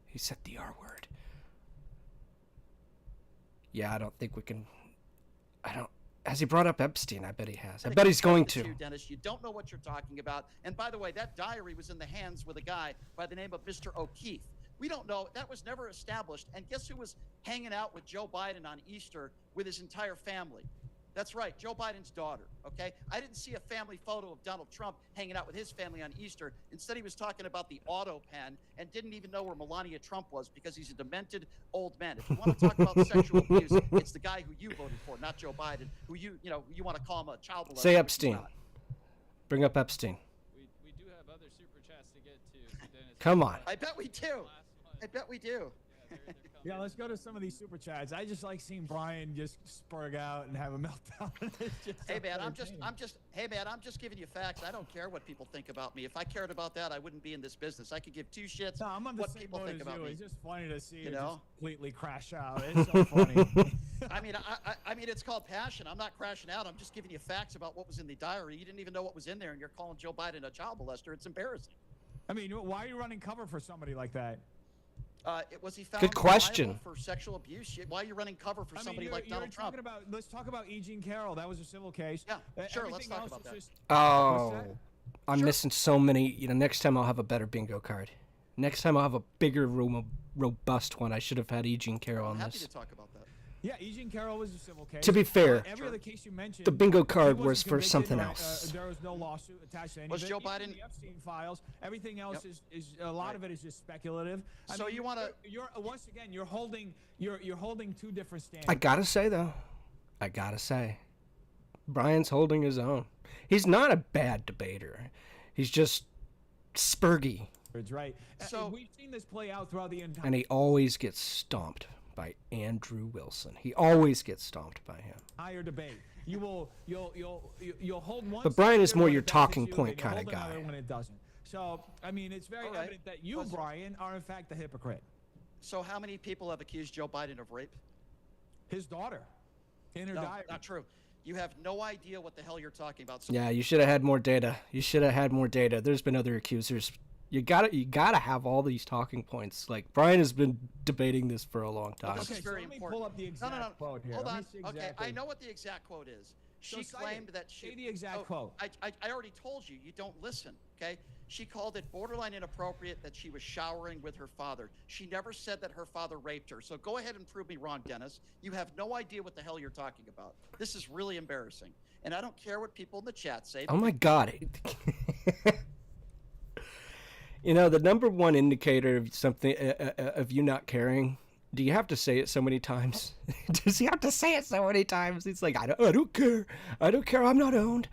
He said the R word. Yeah, I don't think we can. Has he brought up Epstein? I bet he has. I bet he's going to. Dennis, you don't know what you're talking about. And by the way, that diary was in the hands with a guy by the name of Mr. O'Keefe. We don't know. That was never established. And guess who was hanging out with Joe Biden on Easter with his entire family? That's right, Joe Biden's daughter, okay? I didn't see a family photo of Donald Trump hanging out with his family on Easter. Instead, he was talking about the auto pen and didn't even know where Melania Trump was because he's a demented old man. If you want to talk about sexual abuse, it's the guy who you voted for, not Joe Biden, who you want to call him a child molester. Say Epstein. Bring up Epstein. We do have other super chats to get to. Dennis. Come on. I bet we do. I bet we do. Yeah, let's go to some of these super chats. I just like seeing Brian just spurg out and have a meltdown. Hey man, I'm just giving you facts. I don't care what people think about me. If I cared about that, I wouldn't be in this business. I could give two shits what people think about me. It's just funny to see you know? just completely crash out. It's so funny. I mean, it's called passion. I'm not crashing out. I'm just giving you facts about what was in the diary. You didn't even know what was in there, and you're calling Joe Biden a child molester. It's embarrassing. I mean, why are you running cover for somebody like that? Was he found Good question. liable for sexual abuse? Why are you running cover for somebody like Donald Trump? Let's talk about E. Jean Carroll. That was a civil case. Yeah, sure. Let's talk about that. Oh, I'm missing so many. Next time I'll have a better bingo card. Next time I'll have a bigger, robust one. I should have had E. Jean Carroll on I'm this. happy to talk about that. Yeah, E. Jean Carroll was a civil case. To be fair, every other case you mentioned, the bingo card was for something else. There was no lawsuit attached to any Was of it. Joe Even Biden? the Epstein files? Everything else is a lot of it is just speculative. So you want to? You're once again you're holding two different standards. I gotta say though, Brian's holding his own. He's not a bad debater. He's just spurgy. Right. So we've seen this play out throughout the entire. And he always gets stomped by Andrew Wilson. He always gets stomped by him. Higher debate. You'll hold one. But Brian is more when your it talking benefits you, point and you'll kind of hold another guy. when it doesn't. So I mean, it's very evident that you, Brian, are in fact the hypocrite. So how many people have accused Joe Biden of rape? His daughter. In her diary. Not true. You have no idea what the hell you're talking about. Yeah, you should have had more data. There's been other accusers. You gotta have all these talking points. Like Brian has been debating this for a long time. This is very let me important. pull up the exact quote here. Hold Let me on. see Okay, exactly. I know what the exact quote is. She claimed that she. Say the exact quote. I already told you. You don't listen. Okay. She called it borderline inappropriate that she was showering with her father. She never said that her father raped her. So go ahead and prove me wrong, Dennis. You have no idea what the hell you're talking about. This is really embarrassing. And I don't care what people in the chat say. Oh my God. The number one indicator of something, of you not caring, do you have to say it so many times? Does he have to say it so many times? It's like, I don't care. I'm not owned.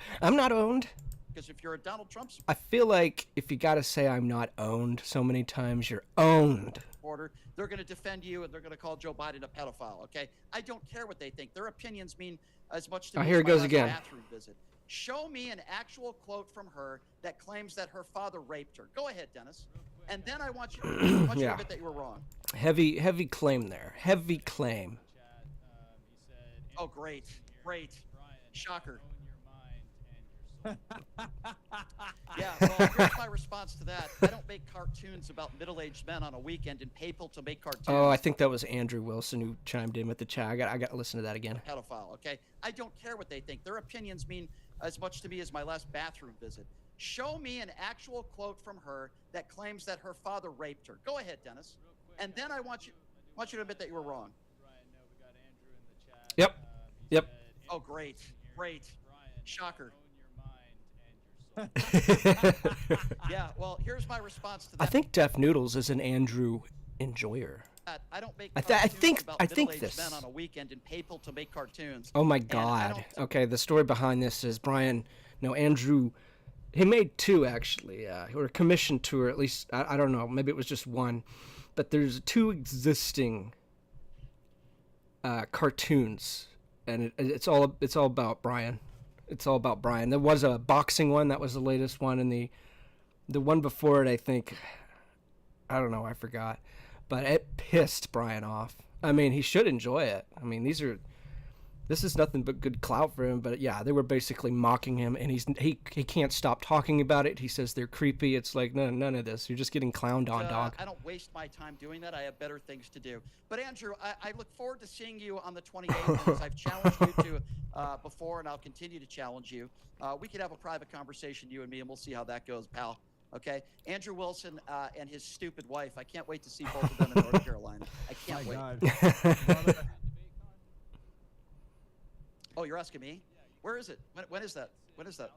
Because if you're a Donald Trump I feel like if you got to say I'm not owned so many times, you're owned. supporter, they're going to defend you and they're going to call Joe Biden a pedophile, okay? I don't care what they think. Their opinions mean as much to me here as it my goes last again. bathroom visit. Show me an actual quote from her that claims that her father raped her. Go ahead, Dennis. And then I want you to admit that you were wrong. Heavy claim there. Heavy claim. Oh, great. Shocker. Yeah, well, here's my response to that. I don't make cartoons about middle-aged men on a weekend and pay people to make cartoons. Oh, I think that was Andrew Wilson who chimed in with the chat. I got to listen to that again. Pedophile, okay? I don't care what they think. Their opinions mean as much to me as my last bathroom visit. Show me an actual quote from her that claims that her father raped her. Go ahead, Dennis. And then I want you to admit that you were wrong. Yep. Oh, great. Shocker. Yeah, well, here's my response to that. I think Deaf Noodles is an Andrew enjoyer. I don't make I cartoons think about this. middle-aged men on a weekend and pay people to make cartoons. Oh my And I God. don't- Okay, the story behind this is Andrew, he made two actually, or commissioned two, or at least, I don't know, maybe it was just one, but there's two existing cartoons, and it's all about Brian. It's all about Brian. There was a boxing one, that was the latest one, and the one before it, I think, I don't know, I forgot, but it pissed Brian off. I mean, he should enjoy it. I mean, this is nothing but good clout for him, but yeah, they were basically mocking him, and he can't stop talking about it. He says they're creepy. It's like, no, none of this. You're just getting clowned on, dog. I don't waste my time doing that. I have better things to do. But Andrew, I look forward to seeing you on the 28th, because I've challenged you to before, and I'll continue to challenge you. We could have a private conversation, you and me, and we'll see how that goes, pal. Okay? Andrew Wilson and his stupid wife. I can't wait to see both of them in North Carolina. I can't wait. Oh, you're asking me? Where is it? When is that? When is that?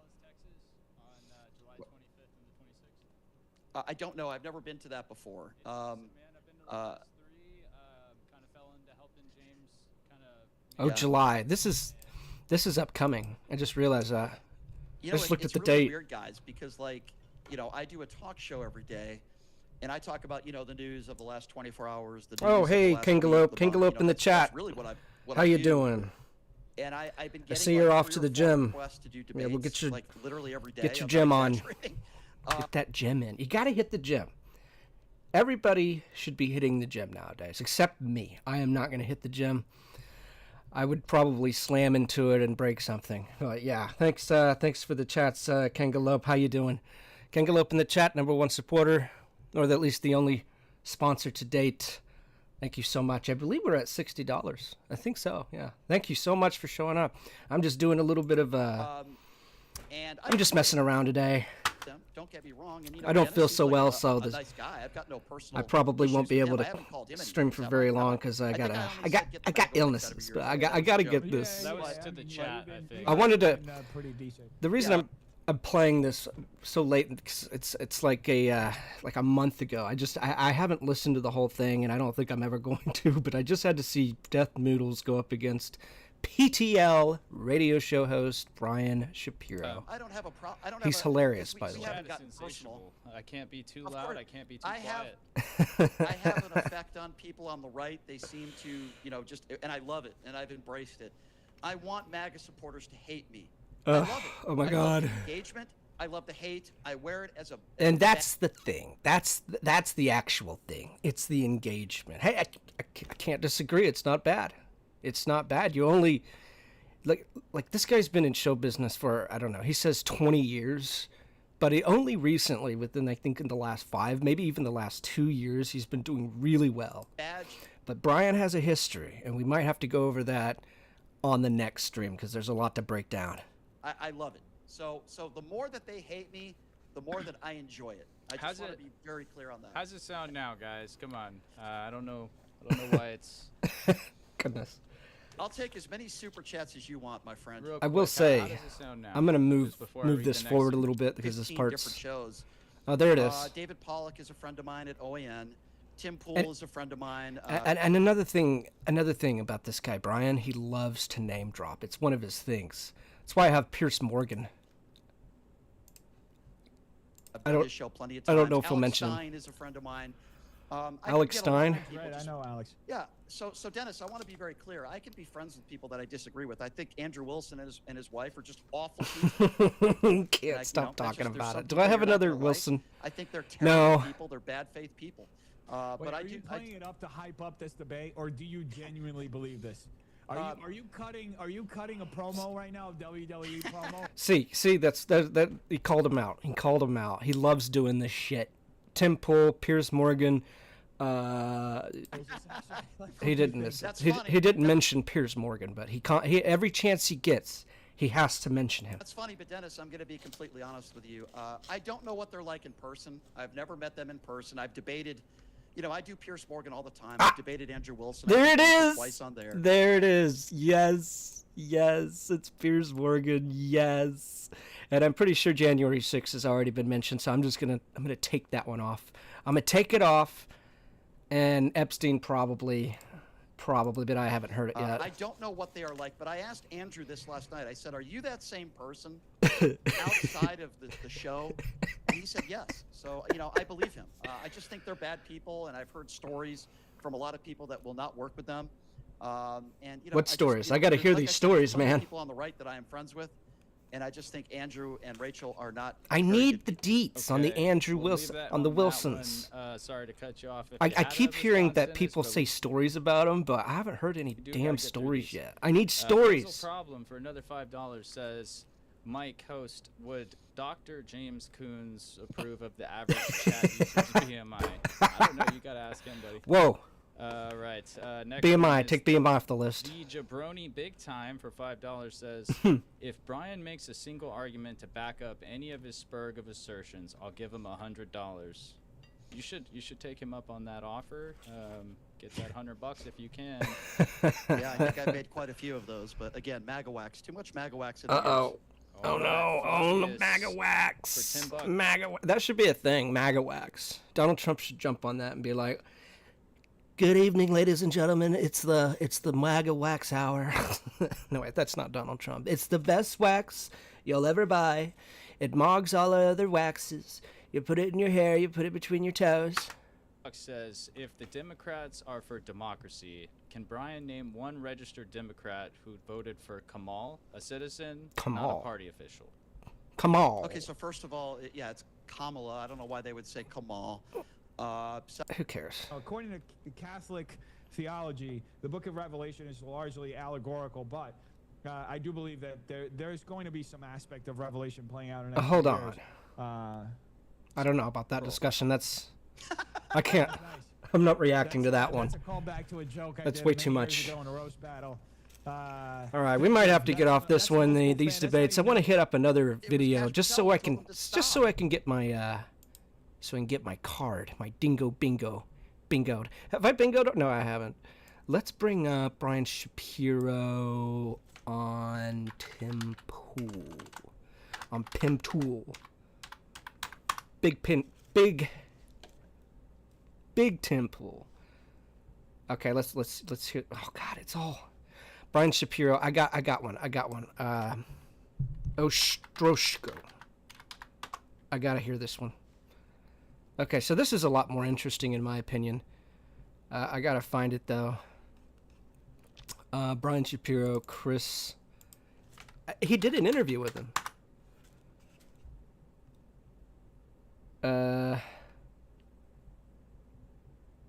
I don't know. I've never been to that before. Oh, July. This is upcoming. I just realized that. You I know, just looked at the really date. Weird, guys, because like, you know, I do a talk show every day, and I talk about, you know, the news of the last 24 hours. The news Oh, of the hey, last Kingalope. week, the month, Kingalope in the chat. That's really what How you do. doing? And I've been getting, I see you're off to the gym. To do Yeah, we'll get your like literally every day. Get your gym on. Get that gym in. You got to hit the gym. Everybody should be hitting the gym nowadays, except me. I am not going to hit the gym. I would probably slam into it and break something. But yeah, thanks for the chats, Kangalope. How you doing? Kangalope in the chat, #1 supporter, or at least the only sponsor to date. Thank you so much. I believe we're at $60. I think so. Yeah. Thank you so much for showing up. I'm just doing a little bit of and I'm just messing around today. Don't get me wrong. And, you know, I don't Dennis feel seems so like well, a so nice guy. I've got no personal I probably won't issues be with able him. I to haven't called him stream for anything. very long because I got illnesses, but I got to get this. That was to the chat, I think. I wanted to. Pretty decent. The reason I'm playing this so late, it's like a month ago. I haven't listened to the whole thing, and I don't think I'm ever going to. But I just had to see Death Noodles go up against PTL radio show host Brian Shapiro. I don't have a problem. He's hilarious, by the way. I can't be too loud. I can't be too quiet. I have an effect on people on the right. They seem to, you know, and I love it, and I've embraced it. I want MAGA supporters to hate me. I love it. Oh my God. I love the engagement. I love the hate. I wear it as a. And that's the thing. That's the actual thing. It's the engagement. Hey, I can't disagree. It's not bad. It's not bad. You only like this guy's been in show business for, I don't know, he says 20 years, but he only recently, within I think in the last 5, maybe even the last 2 years, he's been doing really well. But Brian has a history, and we might have to go over that on the next stream because there's a lot to break down. I love it. So the more that they hate me, the more that I enjoy it. I just want to be very clear on that. How's it sound now, guys? Come on. I don't know why it's. Goodness. I'll take as many super chats as you want, my friend. I will say, I'm gonna move this forward a little bit because this part's. Different shows. Oh, there it is. David Pollock is a friend of mine at OAN. Tim Pool is a friend of mine. And another thing about this guy, Brian, he loves to name drop. It's one of his things. That's why I have Pierce Morgan. I don't know if we'll mention him. Stein is a friend of mine. Alex Stein? Right, I know Alex. Yeah, so Dennis, I want to be very clear. I can be friends with people that I disagree with. I think Andrew Wilson and his wife are just awful people. Can't stop talking about it. Do I have another Wilson? I think they're terrible people. They're bad faith people. Wait, but are you playing it up to hype up this debate, or do you genuinely believe this? Are you cutting a promo right now, WWE promo? See, that he called him out. He called him out. He loves doing this shit. Tim Pool, Piers Morgan. He didn't miss it. He didn't mention Piers Morgan, but he every chance he gets, he has to mention him. That's funny, but Dennis, I'm going to be completely honest with you. I don't know what they're like in person. I've never met them in person. I've debated. You know, I do Piers Morgan all the time. I've debated Andrew Wilson. There it is. Twice on there. There it is. Yes, it's Piers Morgan. Yes, and I'm pretty sure January 6th has already been mentioned. So I'm gonna take that one off. I'm gonna take it off, and Epstein probably, but I haven't heard it yet. I don't know what they are like, but I asked Andrew this last night. I said, "Are you that same person outside of the show?" And he said yes. So, you know, I believe him. I just think they're bad people, and I've heard stories from a lot of people that will not work with them. And you know, what stories? I got to hear these stories, man. People on the right that I am friends with, and I just think Andrew and Rachel are not. I need the deets on the Andrew Wilson, on the Wilsons. Sorry to cut you off. I keep hearing that people say stories about them, but I haven't heard any damn stories yet. I need stories. Problem for another $5 says, Mike, host, would Dr. James Coons approve of the average chat usage BMI? I don't know. You gotta ask him, buddy. Whoa. Right. Next BMI. Take BMI off the list. The Jabroni Big Time for $5 says, if Brian makes a single argument to back up any of his spurg of assertions, I'll give him $100. you should take him up on that offer. Get that $100 if you can. Yeah, I think I made quite a few of those, but again, MAGA wax. Too much MAGA wax in the Uh-oh. Oh no! Oh, the MAGA wax! MAGA. That should be a thing. MAGA wax. Donald Trump should jump on that and be like, "Good evening, ladies and gentlemen. It's the MAGA wax hour." No wait, that's not Donald Trump. It's the best wax you'll ever buy. It mogs all the other waxes. You put it in your hair. You put it between your toes. Says, if the Democrats are for democracy, can Brian name one registered Democrat who voted for Kamal, a citizen, not a party official? Kamal. Okay, so first of all, yeah, it's Kamala. I don't know why they would say Kamal. Who cares? According to Catholic theology, the book of Revelation is largely allegorical, but I do believe that there's going to be some aspect of Revelation playing out in the next Hold few on. years. I don't know about that discussion. That's... I can't. I'm not reacting to that one. That's a callback to a joke I That's did way many too years much. ago in a roast battle. All right, we might have to get off this one. These debates. I want to hit up another video just so I can get my so I can get my card, my Dingo bingoed. Have I bingoed? No, I haven't. Let's bring up Brian Shapiro on Tim Pool. On Pim Tool. Big Tim Pool. Okay, let's hear. Oh God, it's all Brian Shapiro. I got one. Ostroshko. I gotta hear this one. Okay, so this is a lot more interesting in my opinion. I gotta find it though. Brian Shapiro, Chris. He did an interview with him.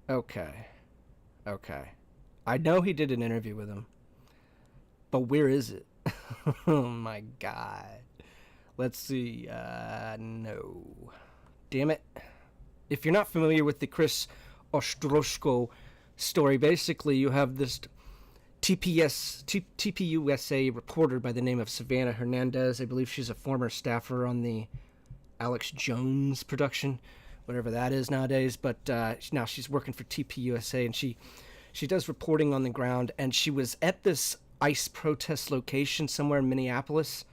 Okay. I know he did an interview with him. But where is it? Oh my God. Let's see. No. Damn it. If you're not familiar with the Chris Ostroshko story, basically you have this TPUSA reporter by the name of Savannah Hernandez. I believe she's a former staffer on the Alex Jones production, whatever that is nowadays, but now she's working for TPUSA, and she does reporting on the ground, and she was at this ICE protest location somewhere in Minneapolis,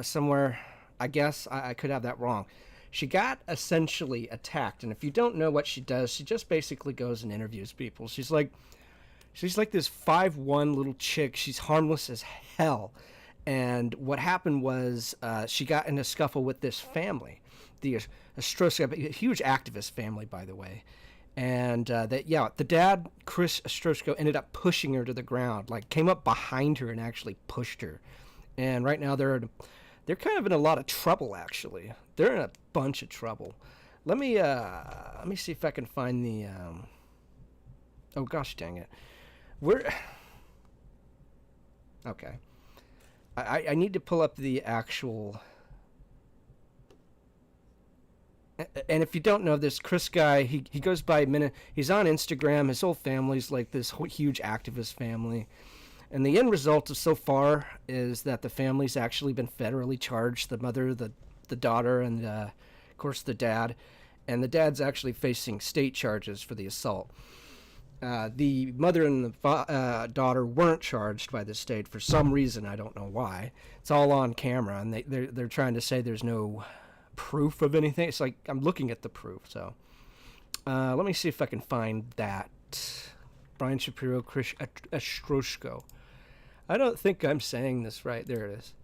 somewhere, I guess, I could have that wrong. She got essentially attacked, and if you don't know what she does, she just basically goes and interviews people. She's like this 5'1" little chick. She's harmless as hell. And what happened was she got in a scuffle with this family, the Ostroshko, a huge activist family, by the way. And the dad, Chris Ostroshko, ended up pushing her to the ground, like came up behind her and actually pushed her. And right now they're kind of in a lot of trouble, actually. They're in a bunch of trouble. Let me see if I can find the. Oh gosh, dang it! Okay. I need to pull up the actual. And if you don't know this, Chris guy, he goes by he's on Instagram. His whole family's like this huge activist family. And the end result of so far is that the family's actually been federally charged. The mother, the daughter, and of course the dad. And the dad's actually facing state charges for the assault. The mother and the daughter weren't charged by the state for some reason. I don't know why. It's all on camera, and they're trying to say there's no proof of anything. It's like I'm looking at the proof. So let me see if I can find that. Brian Shapiro, Chris Ostroshko. I don't think I'm saying this right. There it is.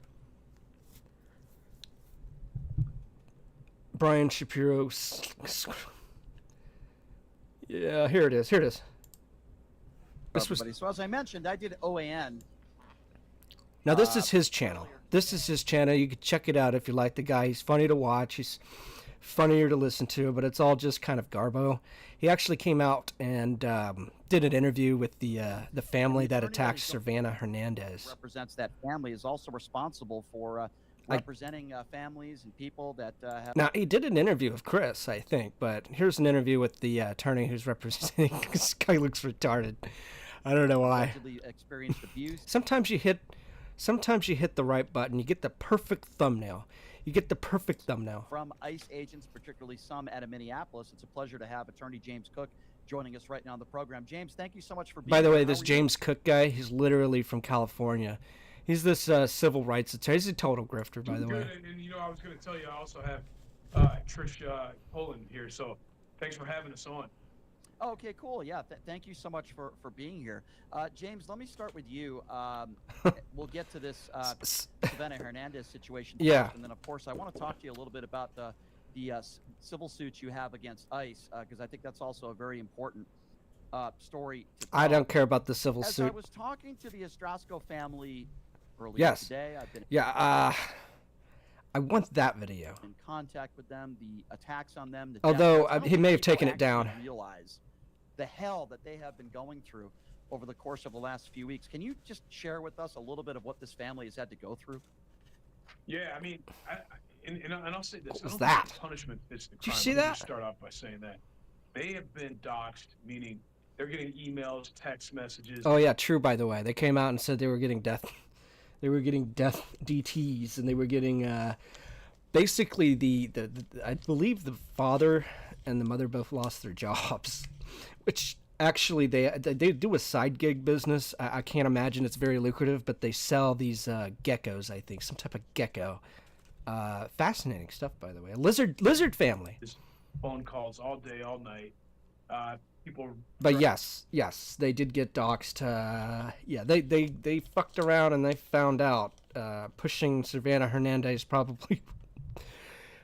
Brian Shapiro. Yeah, here it is. So as I mentioned, I did OAN. Now this is his channel. This is his channel. You can check it out if you like the guy. He's funny to watch. He's funnier to listen to, but it's all just kind of garbo. He actually came out and did an interview with the family that attacked Savannah Hernandez. Represents that family is also responsible for representing families and people that have. Now he did an interview with Chris, I think, but here's an interview with the attorney who's representing. This guy looks retarded. I don't know why. Experienced abuse. Sometimes you hit the right button, you get the perfect thumbnail. You get the perfect thumbnail. From ICE agents, particularly some out of Minneapolis. It's a pleasure to have Attorney James Cook joining us right now on the program. James, thank you so much for being here. By the way, this James Cook guy, he's literally from California. He's this civil rights attorney. He's a total grifter, by the way. And you know, I was going to tell you, I also have Trish Poland here, so thanks for having us on. Oh, okay, cool. Yeah, thank you so much for being here. James, let me start with you. We'll get to this Savannah Hernandez situation first, yeah. And then, of course, I want to talk to you a little bit about the civil suits you have against ICE, because I think that's also a very important story to tell. I don't care about the civil suit. As I was talking to the Ostrowski family earlier today, I've been I want that video. In contact with them, the attacks on them. Although he may have taken it down. Realize the hell that they have been going through over the course of the last few weeks. Can you just share with us a little bit of what this family has had to go through? Yeah, I mean, and I'll say this. What was I don't that? think the punishment is the crime. Did you see Let me that? just start off by saying that they have been doxxed, meaning they're getting emails, text messages. Oh yeah, true. By the way, they came out and said they were getting death. They were getting death DTs, and they were getting basically the I believe the father and the mother both lost their jobs, which actually they do a side gig business. I can't imagine it's very lucrative, but they sell these geckos. I think some type of gecko. Fascinating stuff, by the way. A lizard family. Phone calls all day, all night. People. But yes, they did get doxxed. Yeah, they fucked around and they found out. Pushing Savannah Hernandez probably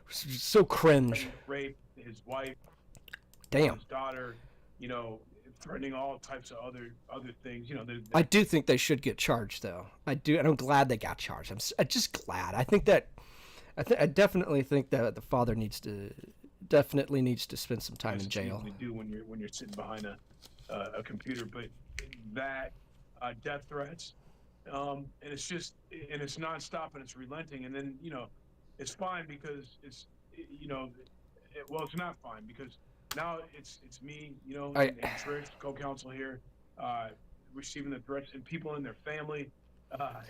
so cringe. Rape his wife. Damn. His daughter. You know, threatening all types of other things. You know. I do think they should get charged, though. I do, and I'm glad they got charged. I'm just glad. I definitely think that the father definitely needs to spend some time in jail. You do when you're sitting behind a computer, but that death threats, and it's just it's nonstop and it's relenting, and then it's fine because it's it's not fine because now it's me and Trish, co-counsel here, receiving the threats, and people in their family,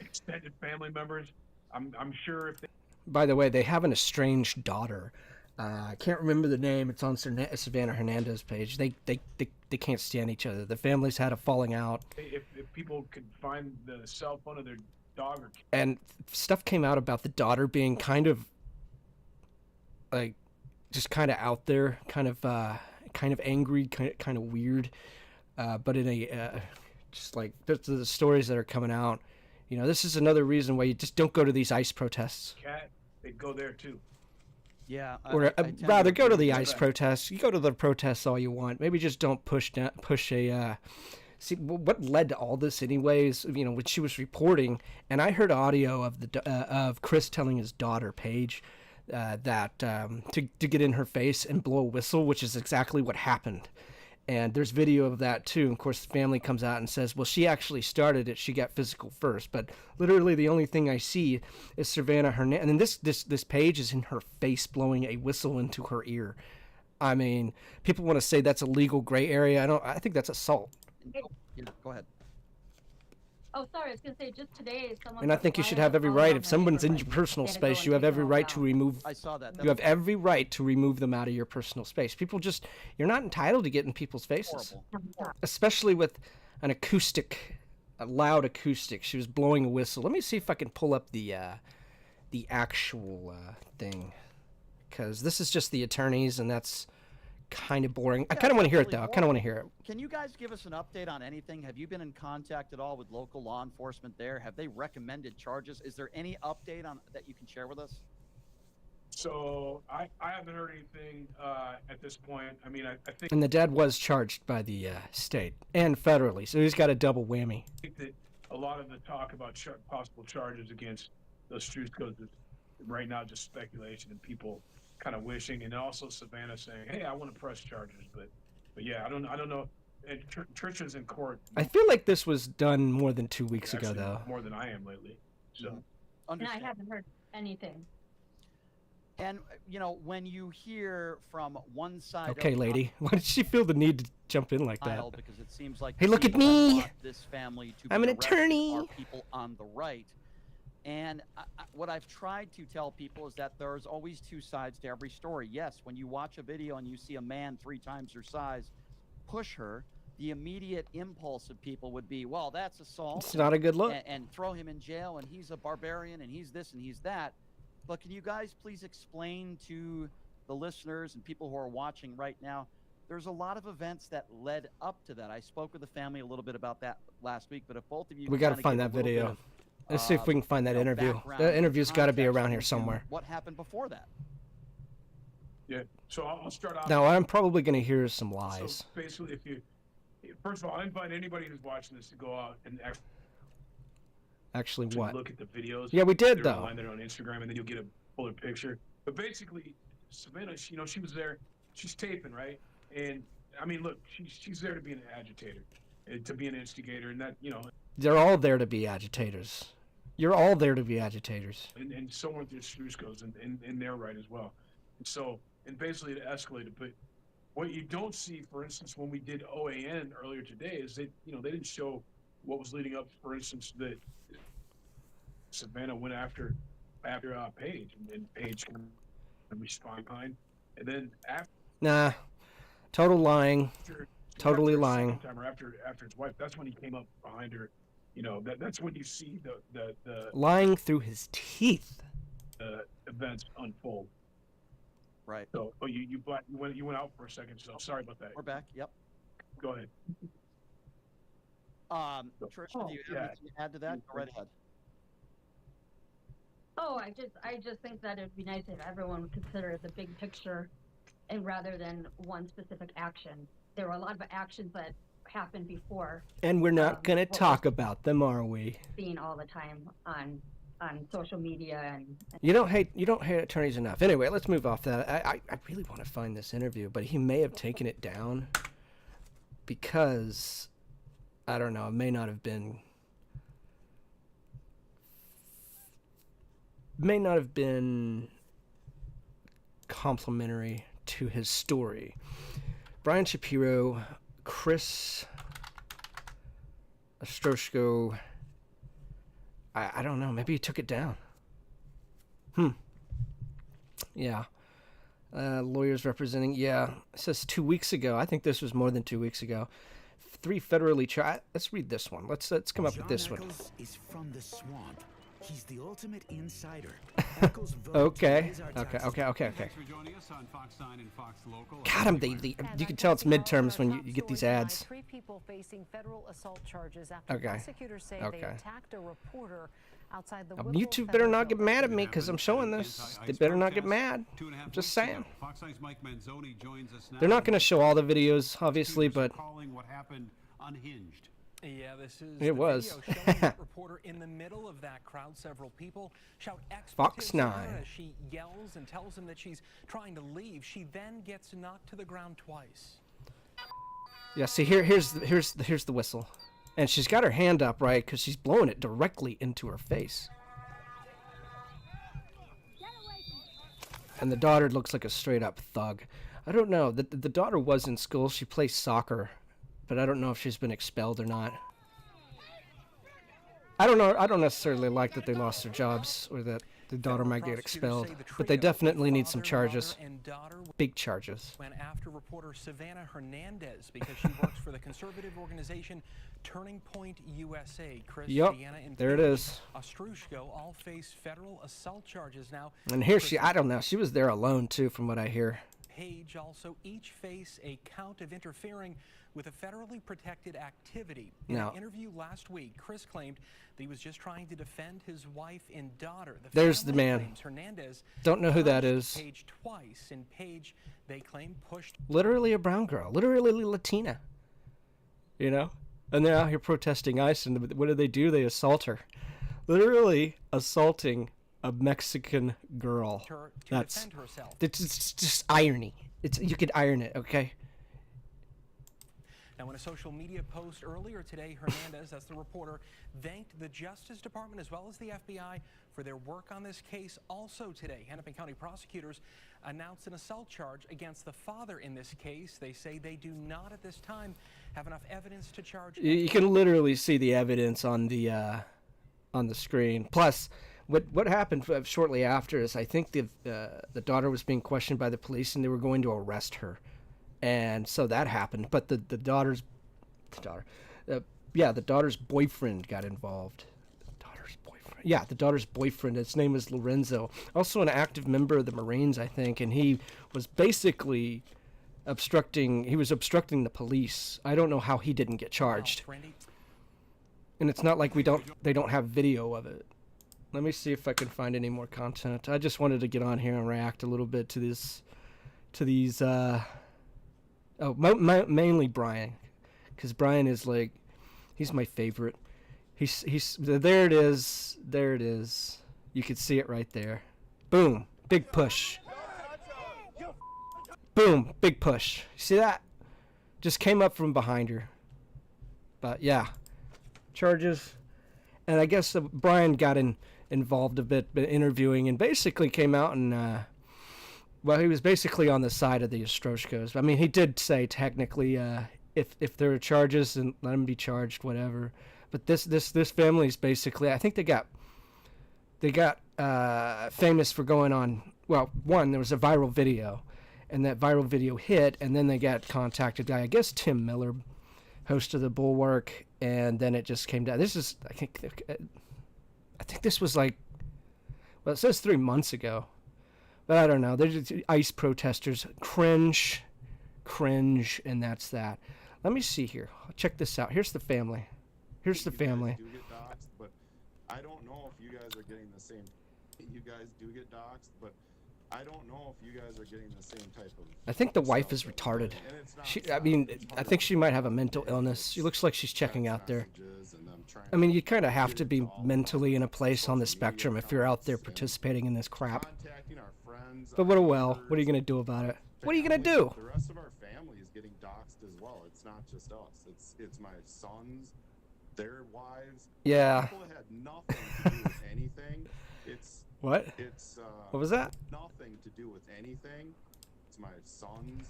extended family members. I'm sure if they. By the way, they have an estranged daughter. I can't remember the name. It's on Savannah Hernandez's page. They can't stand each other. The families had a falling out. If people could find the cell phone of their dog, and stuff came out about the daughter being kind of like just kind of out there, kind of angry, kind of weird, but in a just like the stories that are coming out. This is another reason why you just don't go to these ICE protests. Cat, they go there too. Yeah, or rather go to the ICE protests. You go to the protests all you want. Maybe just don't push a. See what led to all this, anyways. When she was reporting, and I heard audio of Chris telling his daughter Paige that to get in her face and blow a whistle, which is exactly what happened. And there's video of that too. And of course, the family comes out and says, well, she actually started it. She got physical first. But literally the only thing I see is Savannah Hernandez. And this page is in her face blowing a whistle into her ear. I mean, people want to say that's a legal gray area. I think that's assault. Yeah, go ahead. Oh, sorry. I was going to say just today someone. And I think you should have every right. If someone's in your personal space, you have every right to remove. I saw that. You have every right to remove them out of your personal space. You're not entitled to get in people's faces, especially with a loud acoustic. She was blowing a whistle. Let me see if I can pull up the actual thing, because this is just the attorneys, and that's kind of boring. I kind of want to hear it though. I kind of want to hear it. Can you guys give us an update on anything? Have you been in contact at all with local law enforcement there? Have they recommended charges? Is there any update on that you can share with us? So I haven't heard anything at this point. I mean, I think. And the dad was charged by the state and federally, so he's got a double whammy. I think that a lot of the talk about possible charges against those Ostrowskis is right now just speculation and people kind of wishing, and also Savannah saying, "Hey, I want to press charges," but yeah, I don't know. And Trisha's in court. I feel like this was done more than 2 weeks ago, though. More than I am lately. So. And I haven't heard anything. And when you hear from one side. Okay, lady, why did she feel the need to jump in like that? Because it seems like hey, look at me! This family to I'm an attorney. are people on the right. And what I've tried to tell people is that there's always two sides to every story. Yes, when you watch a video and you see a man 3 times her size push her, the immediate impulse of people would be, well, that's assault. It's not a good look. And throw him in jail, and he's a barbarian, and he's this and he's that. But can you guys please explain to the listeners and people who are watching right now, there's a lot of events that led up to that. I spoke with the family a little bit about that last week, but if both of you... We got to find that video. Let's see if we can find that interview. The interview's got to be around here somewhere. What happened before that? Yeah, so I'll start off. Now, I'm probably going to hear some lies. So basically, first of all, I invite anybody who's watching this to go out and actually what? Look at the videos. Yeah, we did, though. They're on Instagram, and then you'll get a fuller picture. But basically, Savannah, she was there. She's taping, right? And I mean, look, she's there to be an agitator, to be an instigator, and that, They're all there to be agitators. You're all there to be agitators. And so weren't the Struskos, and they're right as well. And so, and basically it escalated. But what you don't see, for instance, when we did OAN earlier today, is that, they didn't show what was leading up, for instance, that Savannah went after Paige, and Paige responded behind. And then after... Nah. Total lying. Totally lying. After his wife, that's when he came up behind her. That's when you see the lying through his teeth. Events unfold. Right. So, you went out for a second. So sorry about that. We're back. Yep. Go ahead. Tricia, do you have anything to add to that? Go right ahead. Oh, I just think that it'd be nice if everyone would consider the big picture, and rather than one specific action. There were a lot of actions that happened before. And we're not going to talk about them, are we? Seen all the time on social media and you don't hate attorneys enough. Anyway, let's move off that. I really want to find this interview, but he may have taken it down because I don't know, it may not have been complimentary to his story. Brian Shapiro, Chris Ostroshko, I don't know, maybe he took it down. Yeah. Lawyers representing, yeah, it says 2 weeks ago. I think this was more than 2 weeks ago. 3 federally charged. Let's read this one. Let's come up with this one. Is from the swamp. He's the ultimate insider. Okay. God, you can tell it's midterms when you get these ads. 3 people facing federal assault charges after Okay. prosecutors say they attacked a reporter outside the YouTube better not get mad at me because I'm showing this. They better not get mad. I'm just saying. They're not going to show all the videos, obviously, but yeah, this is it was. Video showing that reporter in the middle of that crowd. Several people shout Fox 9 as she yells and tells him that she's trying to leave. She then gets knocked to the ground twice. Yeah, see here's the whistle, and she's got her hand up, right, because she's blowing it directly into her face. And the daughter looks like a straight up thug. I don't know. The daughter was in school. She plays soccer. But I don't know if she's been expelled or not. I don't know. I don't necessarily like that they lost their jobs or that the daughter might get expelled. But they definitely need some charges. Big charges. Went after reporter Savannah Hernandez because she works for the conservative organization Turning Point USA. Chris, yep, Deanna, and there it is. Ostrushko all face federal assault charges now. And here I don't know. She was there alone too, from what I hear. Page also each face a count of interfering with a federally protected activity. In an interview last week, Chris claimed that he was just trying to defend his wife and daughter. There's the man. Hernandez don't know who that is. Page twice. In Page, they claim pushed. Literally a brown girl. Literally Latina. You know? And they're out here protesting ICE, and what do? They assault her. Literally assaulting a Mexican girl. That's it's just irony. You could iron it, okay? Now, in a social media post earlier today, Hernandez, that's the reporter, thanked the Justice Department as well as the FBI for their work on this case. Also today, Hennepin County prosecutors announced an assault charge against the father in this case. They say they do not at this time have enough evidence to charge. You can literally see the evidence on the screen. Plus, what happened shortly after is I think the daughter was being questioned by the police and they were going to arrest her, and so that happened. But the daughter's boyfriend got involved. The daughter's boyfriend. His name is Lorenzo, also an active member of the Marines, I think, and he was basically obstructing the police. I don't know how he didn't get charged. And it's not like they don't have video of it. Let me see if I can find any more content. I just wanted to get on here and react a little bit to these mainly Brian, because Brian is like, he's my favorite. He's there it is. You can see it right there. Boom, big push. Boom, big push. See that? Just came up from behind her. But yeah, charges. And I guess Brian got involved a bit interviewing and basically came out and he was basically on the side of the Ostroshkos. I mean, he did say technically if there are charges, then let them be charged, whatever. But this family is basically, I think they got famous for going on. Well, one, there was a viral video, and that viral video hit, and then they got contacted by, I guess, Tim Miller, host of the Bulwark, and then it just came down. This is, I think this was like, well, it says 3 months ago, but I don't know. They're just ICE protesters. Cringe, and that's that. Let me see here. Check this out. Here's the family. Here's the family. You guys do get doxxed, but I don't know if you guys are getting the same. You guys do get doxxed, but I don't know if you guys are getting the same type of. I think the wife is retarded. I think she might have a mental illness. She looks like she's checking out there. I mean, you kind of have to be mentally in a place on the spectrum if you're out there participating in this crap. But what are you gonna do about it? What are you gonna do? The rest of our family is getting doxxed as well. It's not just us. It's my sons, their wives. Yeah. People had nothing to do with anything. What? What was that? Nothing to do with anything. It's my sons,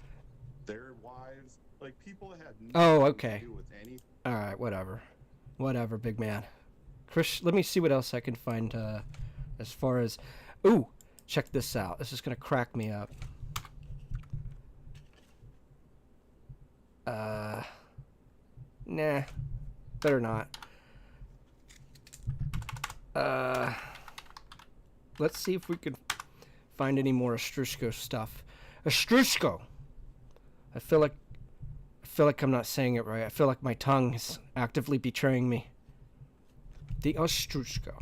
their wives. Like, people had nothing to do with anything. All right, whatever, big man. Chris, let me see what else I can find as far as. Ooh, check this out. This is gonna crack me up. Nah, better not. Let's see if we can find any more Ostrushko stuff. Ostrushko! I feel like I'm not saying it right. I feel like my tongue is actively betraying me. The Ostrushko.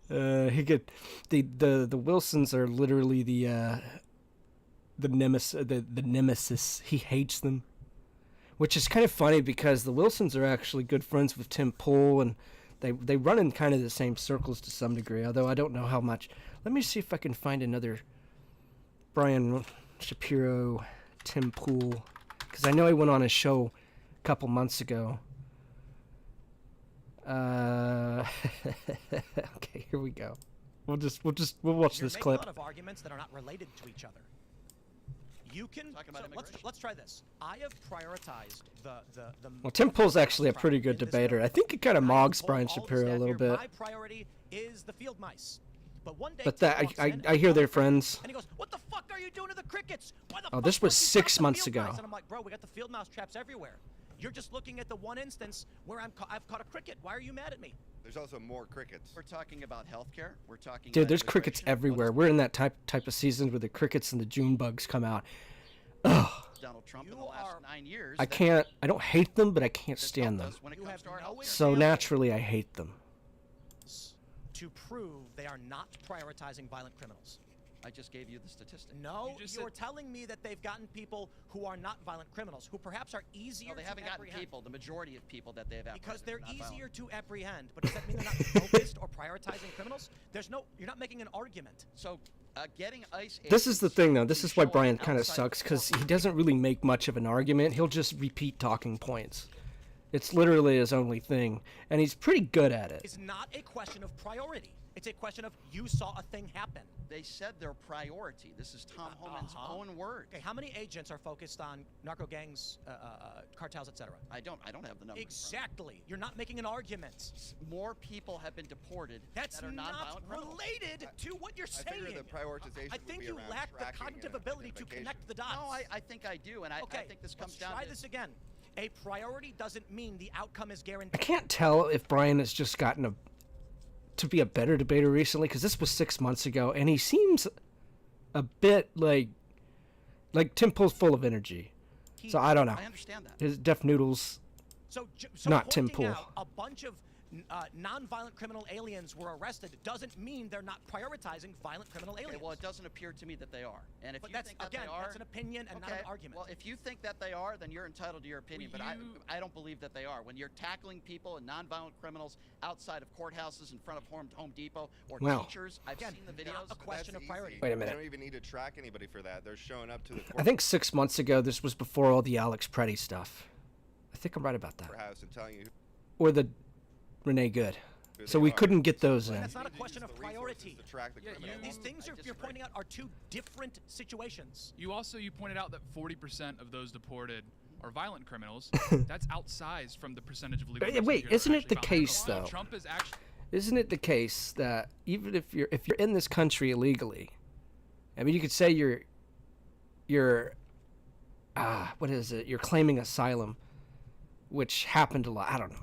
The Wilsons are literally the nemesis. He hates them. Which is kind of funny because the Wilsons are actually good friends with Tim Pool, and they run in kind of the same circles to some degree, although I don't know how much. Let me see if I can find another Brian Shapiro, Tim Pool, because I know he went on a show a couple months ago. Okay, here we go. We'll watch this clip. You're making a lot of arguments that are not related to each other. You can. Let's try this. I have prioritized the. Well, Tim Pool's actually a pretty good debater. I think he kind of mogs Brian Shapiro a little bit. My priority is the field mice. But one day. But I hear they're friends. And he goes, "What the fuck are you doing to the crickets? Why the Oh, this was 6 months ago. And I'm like, bro, we got the field mouse traps everywhere. You're just looking at the one instance where I've caught a cricket. Why are you mad at me? There's also more crickets. We're talking about healthcare. We're talking. Dude, there's crickets everywhere. We're in that type of season where the crickets and the June bugs come out. Ugh. Donald Trump in the last 9 years. I don't hate them, but I can't stand them. So naturally, I hate them. To prove they are not prioritizing violent criminals. I just gave you the statistic. No, you're telling me that they've gotten people who are not violent criminals, who perhaps are easier to apprehend. They haven't gotten people, the majority of people that they've because they're easier to apprehend. But does that mean they're not focused or prioritizing criminals? You're not making an argument. So, getting ICE. This is the thing, though. This is why Brian kind of sucks, because he doesn't really make much of an argument. He'll just repeat talking points. It's literally his only thing, and he's pretty good at it. It's not a question of priority. It's a question of you saw a thing happen. They said their priority. This is Tom Homan's own word. Okay, how many agents are focused on narco gangs, cartels, etc.? I don't have the number. Exactly. You're not making an argument. More people have been deported That's that are not nonviolent criminals. related to what you're saying. I figure the prioritization I think would be you around lack the tracking cognitive and ability to identification. connect the dots. No, I think I do, and I think this comes down try to... this again. A priority doesn't mean the outcome is guaranteed. I can't tell if Brian has just gotten to be a better debater recently, because this was 6 months ago, and he seems a bit like Tim Pool's full of energy. So I don't know. I understand that. His Def Noodles, So not Tim pointing Pool. out a bunch of non-violent criminal aliens were arrested doesn't mean they're not prioritizing violent criminal aliens. Okay, well, it doesn't appear to me that they are. And if But you that's, think that again, they are... that's an opinion and not an argument. Well, if you think that they are, then you're entitled to your opinion. But I don't believe that they are. When you're tackling people and nonviolent criminals outside of courthouses in front of Home Depot or teachers, I've seen the videos. A question of priority. Wait a minute. They don't even need to track anybody for that. They're showing up to the I think 6 months ago, this was before all the Alex Preddy stuff. I think I'm right about that. courthouse and telling you Or the Renee Good. So we couldn't get those in. That's not a question of priority. to track the criminals. These things you're pointing out are two different situations. You pointed out that 40% of those deported are violent criminals. That's outsized from the percentage of legal. Wait, isn't it the case though? Trump is actually. Isn't it the case that even if you're in this country illegally, I mean, you could say you're what is it? You're claiming asylum, which happened a lot. I don't know.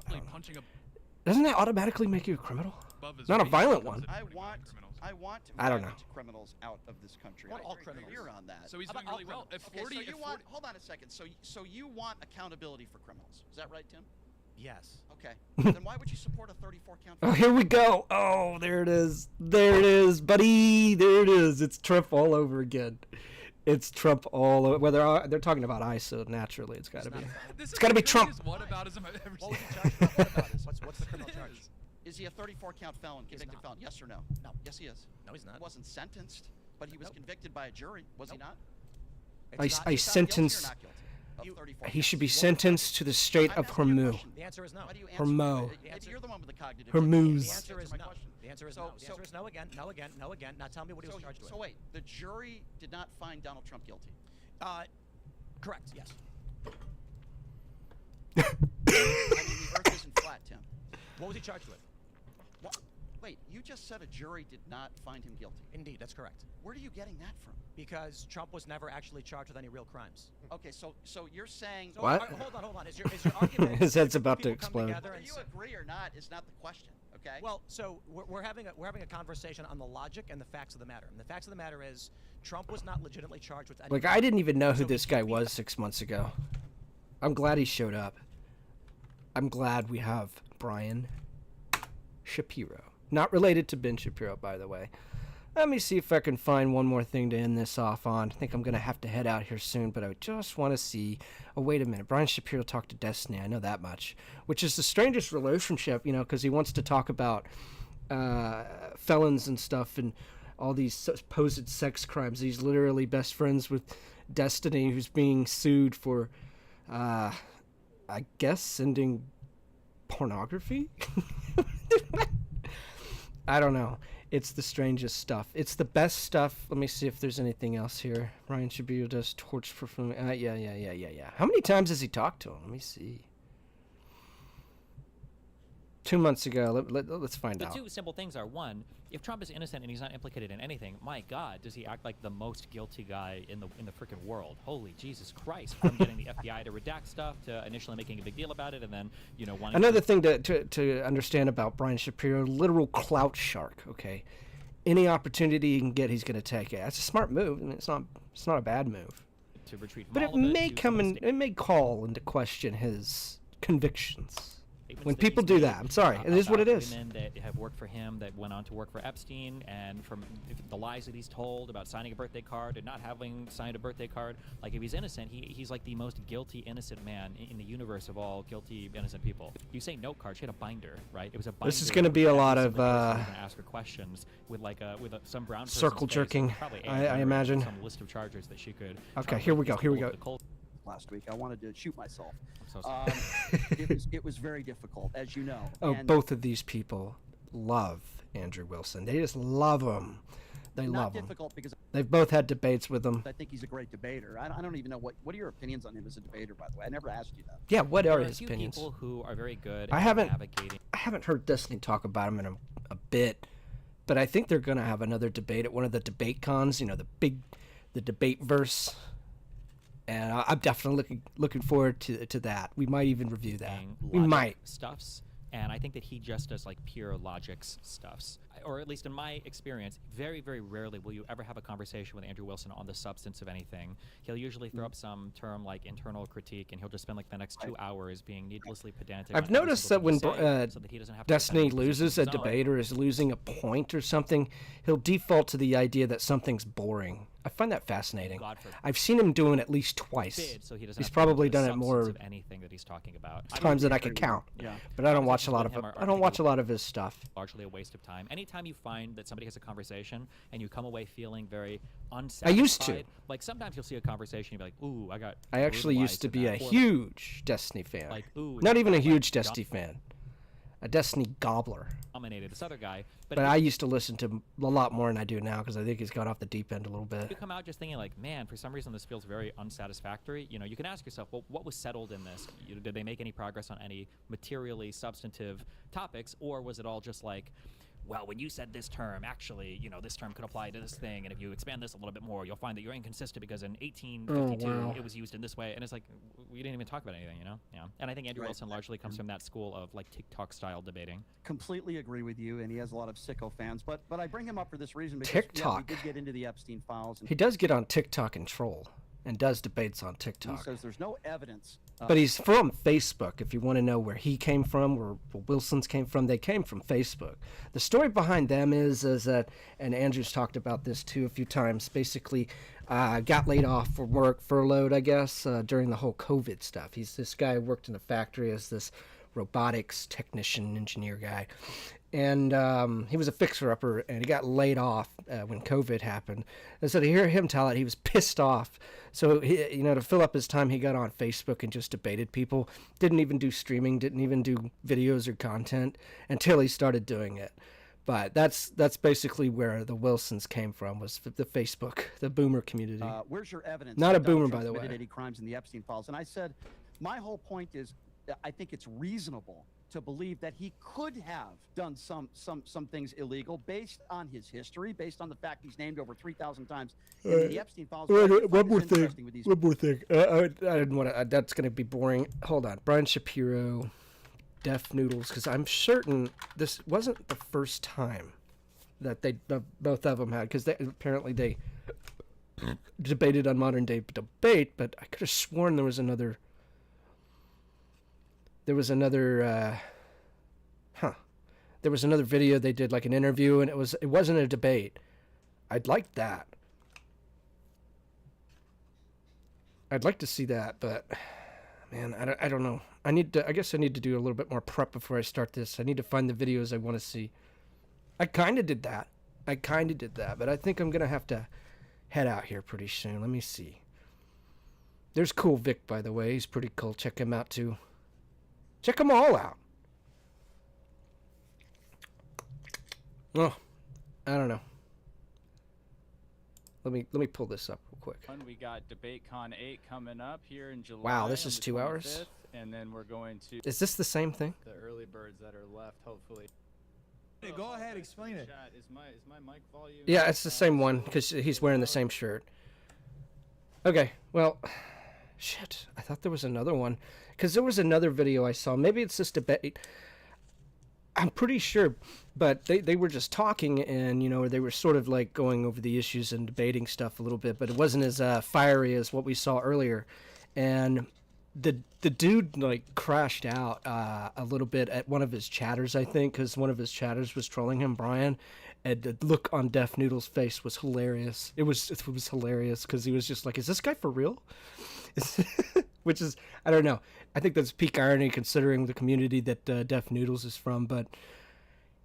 Doesn't that automatically make you a criminal? Not a violent one. I want I don't know. criminals out of this country. Not I all agree criminals. You're on that. So he's doing really well. If Okay, 40, so you want, hold on a second. So you want accountability for criminals. Is that right, Tim? Yes. Okay. Then why would you support a 34 count? Oh, here we go. Oh, there it is. There it is, buddy. There it is. It's Trump all over again. It's Trump all over. Well, they're talking about ISO. Naturally, it's got to be. It's got to be Trump. Whataboutism I've ever seen. What's the criminal charge? Is he a 34 count felon, convicted felon? Yes or no? No. Yes, he is. No, he's not. He wasn't sentenced, but he was convicted by a jury. Was he not? I sentence. He should be sentenced to the state of Hormuz. The answer is no. Hormuz. You're the one with the cognitive. Hormuz. The answer is no. The answer is no. The answer is no again, no again, no again. Now tell me what he was charged with. So wait, the jury did not find Donald Trump guilty. Correct. Yes. I mean, the earth isn't flat, Tim. What was he charged with? What? Wait, you just said a jury did not find him guilty. Indeed, that's correct. Where are you getting that from? Because Trump was never actually charged with any real crimes. Okay, so you're saying... What? Hold on. Is your argument... His head's about to explode. Whether you agree or not is not the question, okay? Well, so we're having a conversation on the logic and the facts of the matter. And the facts of the matter is Trump was not legitimately charged with any... Like, I didn't even know who this guy was 6 months ago. I'm glad he showed up. I'm glad we have Brian Shapiro. Not related to Ben Shapiro, by the way. Let me see if I can find one more thing to end this off on. I think I'm going to have to head out here soon, but I just want to see... Oh, wait a minute. Brian Shapiro talked to Destiny. I know that much. Which is the strangest relationship, you know, because he wants to talk about felons and stuff and all these supposed sex crimes. He's literally best friends with Destiny, who's being sued for, I guess, sending pornography? I don't know. It's the strangest stuff. It's the best stuff. Let me see if there's anything else here. Ryan Shapiro does torch for film. Yeah. How many times has he talked to him? Let me see. 2 months ago. Let's find out. The two simple things are, one, if Trump is innocent and he's not implicated in anything, my God, does he act like the most guilty guy in the freaking world? Holy Jesus Christ! From getting the FBI to redact stuff to initially making a big deal about it, and then wanting another thing to understand about Brian Shapiro: literal clout shark. Okay, any opportunity he can get, he's going to take it. That's a smart move, and it's not a bad move. To retreat from but all it of may come in. It may call into question his convictions. When people do that, I'm sorry. It is what it is. Women that have worked for him that went on to work for Epstein, and from the lies that he's told about signing a birthday card and not having signed a birthday card. Like, if he's innocent, he's like the most guilty innocent man in the universe of all guilty innocent people. You say note card, she had a binder, right? It was a binder. This is going to be a lot of ask her questions with some brown circle jerking. I imagine. Some list of charges that she could. Okay, here we go. Last week, I wanted to shoot myself. I'm so sorry. It was very difficult, as you know. Oh, and both of these people. love Andrew Wilson. They just love him. They love him. Difficult because They've both had debates with him. I think he's a great debater. I don't even know what are your opinions on him as a debater, by the way. I never asked you that. Yeah, what There are a his few opinions? people who are very good I at haven't navigating. I haven't heard Destiny talk about him in a bit, but I think they're going to have another debate at one of the debate cons, you know, the debate verse. And I'm definitely looking forward to that. We might even review that. We might. Stuffs, and I think that he just does like pure logics stuffs. Or at least in my experience, very, very rarely will you ever have a conversation with Andrew Wilson on the substance of anything. He'll usually throw up some term like internal critique, and he'll just spend like the next 2 hours being needlessly pedantic. I've noticed that when Destiny loses a debate or is losing a point or something, he'll default to the idea that something's boring. I find that fascinating. I've seen him do it at least twice. So he he's probably done it more of anything that he's talking about. times than I could count. Yeah. But I don't watch a lot of it. I don't watch a lot of his stuff. Largely a waste of time. Anytime you find that somebody has a conversation and you come away feeling very unsatisfied. I used to. Like sometimes you'll see a conversation and be like, ooh, I actually used to be a huge Destiny fan. Like, ooh, not even a huge Destiny fan. A Destiny gobbler. Dominated this other guy. But I used to listen to a lot more than I do now because I think he's got off the deep end a little bit. You come out just thinking like, man, for some reason this feels very unsatisfactory. You know, you can ask yourself, well, what was settled in this? Did they make any progress on any materially substantive topics, or was it all just like, well, when you said this term, actually, you know, this term could apply to this thing, and if you expand this a little bit more, you'll find that you're inconsistent because in 1852 it was used in this way, and it's like, we didn't even talk about anything, you know? Yeah. And I think Andrew Wilson largely comes from that school of like TikTok-style debating. Completely agree with you, and he has a lot of sicko fans, but I bring him up for this reason because TikTok. we did get into the Epstein files. And He does get on TikTok and troll, and does debates on TikTok. he says there's no evidence. But he's from Facebook. If you want to know where he came from, where Wilson's came from, they came from Facebook. The story behind them is that, and Andrew's talked about this too a few times, basically got laid off from work, furloughed, I guess, during the whole COVID stuff. This guy worked in a factory as this robotics technician, engineer guy. And he was a fixer-upper, and he got laid off when COVID happened. And so to hear him tell it, he was pissed off. So, to fill up his time, he got on Facebook and just debated people. Didn't even do streaming, didn't even do videos or content until he started doing it. But that's basically where the Wilsons came from, was the Facebook, the boomer community. Where's your evidence? Not a that boomer, Donald by the Trump way. committed any crimes in the Epstein files? And I said, my whole point is, I think it's reasonable to believe that he could have done some things illegal based on his history, based on the fact he's named over 3,000 times in the Epstein files. One more thing. I didn't want to. That's going to be boring. Hold on. Brian Shapiro, Deaf Noodles, because I'm certain this wasn't the first time that they both of them had, because apparently they debated on Modern Day Debate, but I could have sworn there was another. There was another video they did, like an interview, and it wasn't a debate. I'd like that. I'd like to see that, but man, I don't know. I guess I need to do a little bit more prep before I start this. I need to find the videos I want to see. I kind of did that, but I think I'm gonna have to head out here pretty soon. Let me see. There's Cool Vic, by the way. He's pretty cool. Check him out too. Check them all out. Oh, I don't know. Let me pull this up real quick. We got DebateCon 8 coming up here in July. Wow, this is 2 hours? And then we're going to... Is this the same thing? The early birds that are left, hopefully. Hey, go ahead, explain it. Is my mic volume... Yeah, it's the same one, because he's wearing the same shirt. Okay, well... Shit, I thought there was another one. Because there was another video I saw. Maybe it's this debate. I'm pretty sure. But they were just talking, and, they were sort of like going over the issues and debating stuff a little bit. But it wasn't as fiery as what we saw earlier. And the dude, like, crashed out a little bit at one of his chatters, I think. Because one of his chatters was trolling him, Brian. And the look on Deaf Noodle's face was hilarious. It was hilarious because he was just like, is this guy for real? Which is, I don't know. I think that's peak irony considering the community that Deaf Noodles is from. But,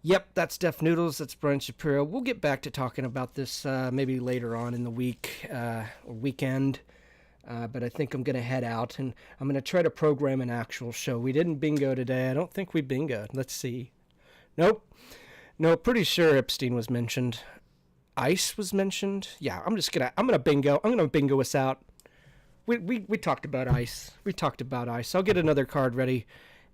yep, that's Deaf Noodles. That's Brian Shapiro. We'll get back to talking about this maybe later on in the week or weekend. But I think I'm going to head out, and I'm going to try to program an actual show. We didn't bingo today. I don't think we bingoed. Let's see. Nope. No, pretty sure Epstein was mentioned. Ice was mentioned. Yeah, I'm gonna bingo. I'm gonna bingo us out. We talked about ice. We talked about ice. I'll get another card ready.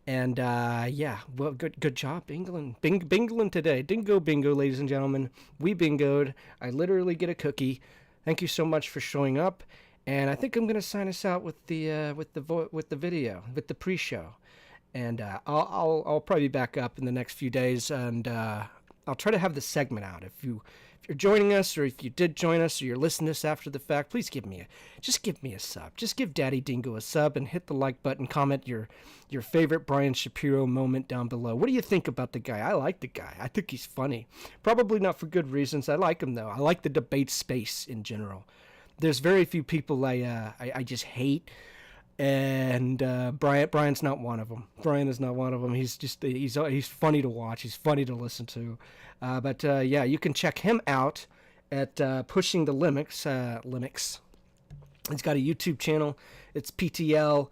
And yeah, well, good job, England. Bingling today. Dingo bingo, ladies and gentlemen. We bingoed. I literally get a cookie. Thank you so much for showing up. And I think I'm gonna sign us out with the video, with the pre-show. And I'll probably be back up in the next few days, and I'll try to have the segment out. If you're joining us, or if you did join us, or you're listening to this after the fact, please give me a sub. Just give Daddy Dingo a sub and hit the like button. Comment your favorite Brian Shapiro moment down below. What do you think about the guy? I like the guy. I think he's funny. Probably not for good reasons. I like him though. I like the debate space in general. There's very few people I just hate. And Brian's not one of them. Brian is not one of them. He's funny to watch. He's funny to listen to. But yeah, you can check him out at Pushing the Limits. He's got a YouTube channel. It's PTL.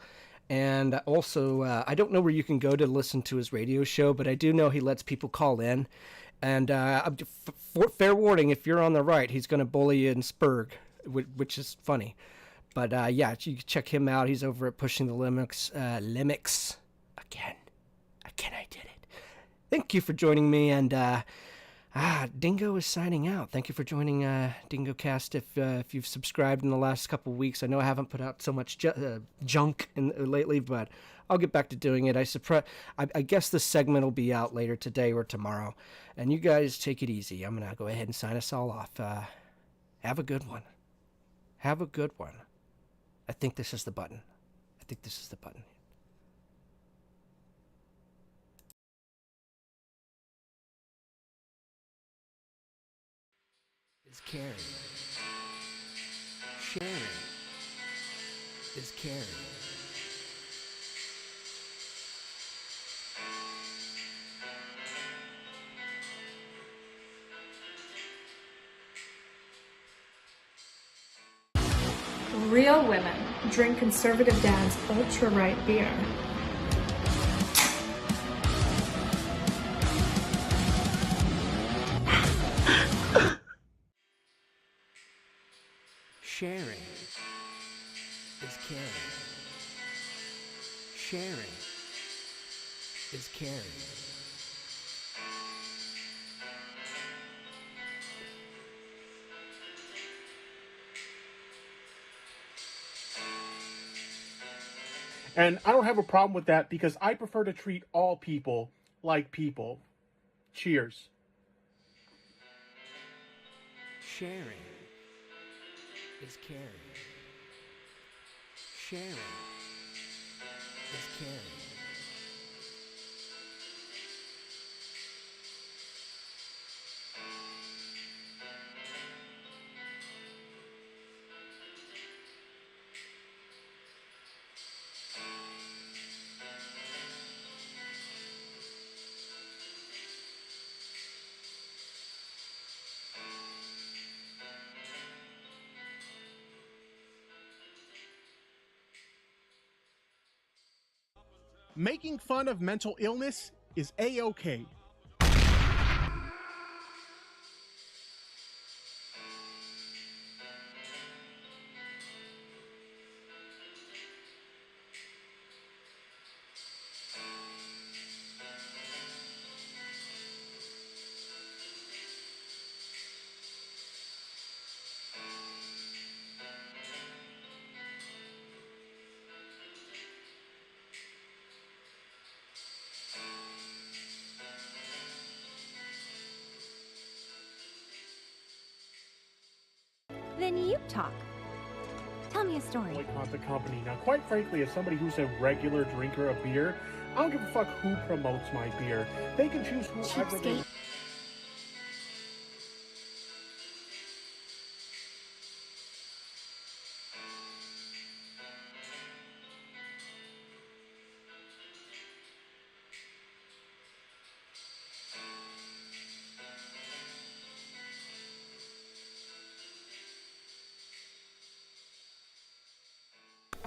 And also, I don't know where you can go to listen to his radio show, but I do know he lets people call in. And fair warning, if you're on the right, he's going to bully you in Spurg, which is funny. But yeah, you can check him out. He's over at Pushing the Limits. Again, I did it. Thank you for joining me. And Dingo is signing out. Thank you for joining DingoCast. If you've subscribed in the last couple of weeks, I know I haven't put out so much junk lately, but I'll get back to doing it. I guess this segment will be out later today or tomorrow. And you guys take it easy. I'm gonna go ahead and sign us all off. Have a good one. Have a good one. I think this is the button. Is caring. Sharing is caring. Real women drink conservative dad's ultra-right beer. Sharing is caring. Sharing is caring. And I don't have a problem with that because I prefer to treat all people like people. Cheers. Sharing is caring. Sharing is caring. Making fun of mental illness is A-okay. Then you talk. Tell me a story. Boycott the company. Now, quite frankly, as somebody who's a regular drinker of beer, I don't give a fuck who promotes my beer. They can choose whoever they want.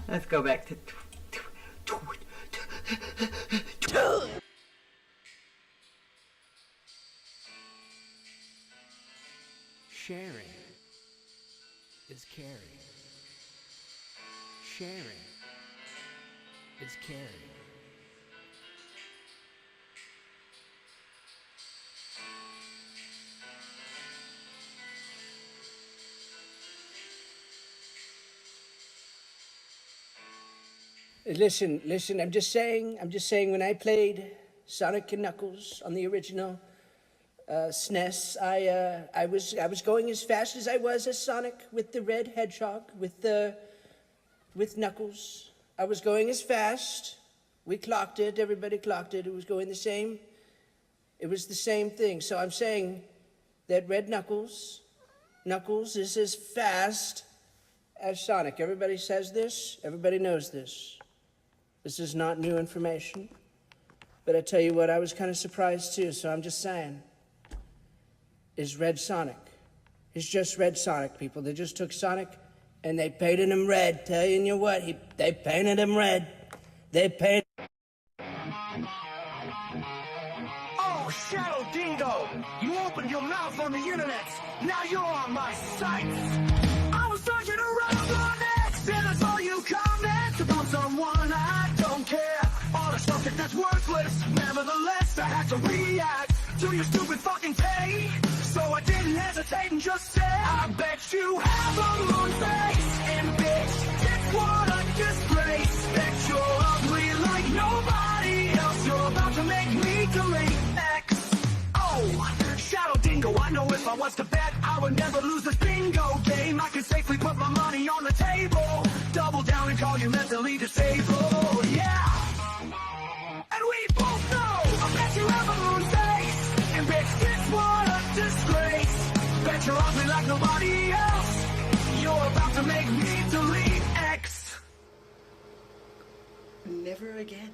Let's go back to Sharing is caring. Listen, I'm just saying, when I played Sonic and Knuckles on the original SNES, I was going as fast as I was as Sonic with the red hedgehog, with Knuckles. I was going as fast. We clocked it, everybody clocked it. It was going the same. It was the same thing. So I'm saying that red Knuckles is as fast as Sonic. Everybody says this, everybody knows this. This is not new information. But I tell you what, I was kind of surprised too, so I'm just saying. Is Red Sonic. It's just Red Sonic, people. They just took Sonic and they painted him red. Telling you what, they painted him red. They painted... Oh, Shadow Dingo! You opened your mouth on the internet. Now you're on my sights. I was searching around on X, and I saw you comment about someone I don't care. On a subject that's worthless. Nevertheless, I had to react to your stupid fucking take. So I didn't hesitate and just said, I bet you have a moon face. And bitch, it's what a disgrace. Bet you're ugly like nobody else. You're about to make me delete X. Oh, Shadow Dingo, I know if I was to bet, I would never lose this bingo game. I could safely put my money on the table. Double down and call you mentally disabled. Yeah. And we both know, I bet you have a moon face. And bitch, it's what a disgrace. Bet you're ugly like nobody else. You're about to make me delete X. Never again.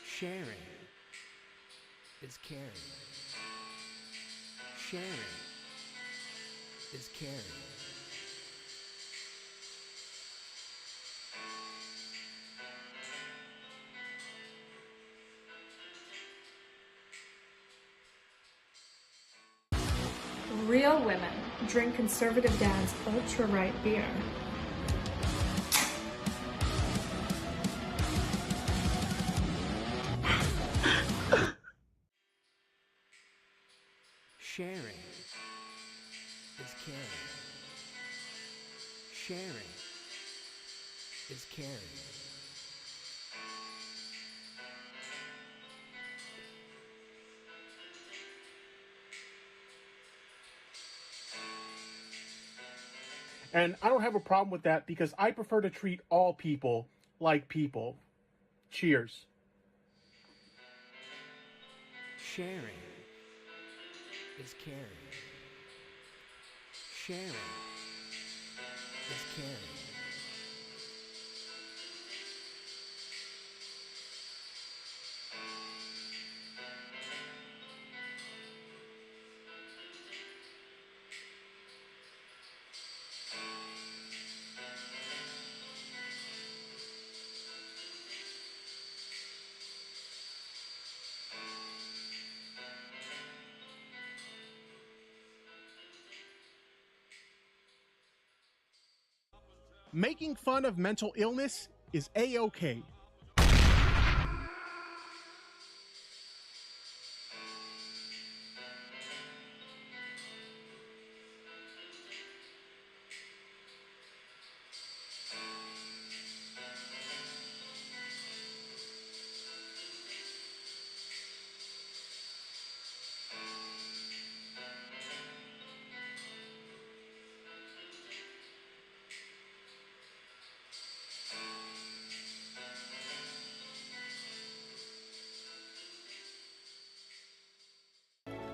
Sharing is caring. Sharing is caring. Real women drink conservative dad's ultra-right beer. Sharing is caring. Sharing is caring. And I don't have a problem with that because I prefer to treat all people like people. Cheers. Sharing is caring. Sharing is caring. Making fun of mental illness is A-okay.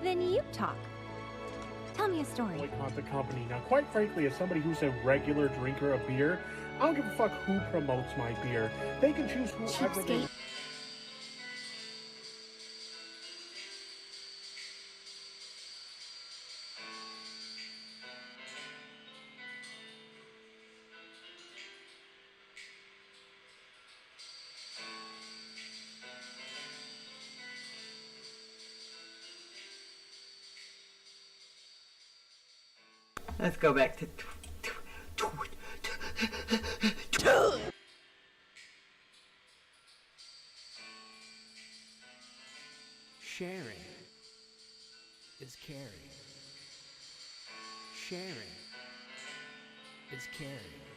Then you talk. Tell me a story. Boycott the company. Now, quite frankly, as somebody who's a regular drinker of beer, I don't give a fuck who promotes my beer. They can choose whoever they... Let's go back to Sharing is caring. Sharing is caring.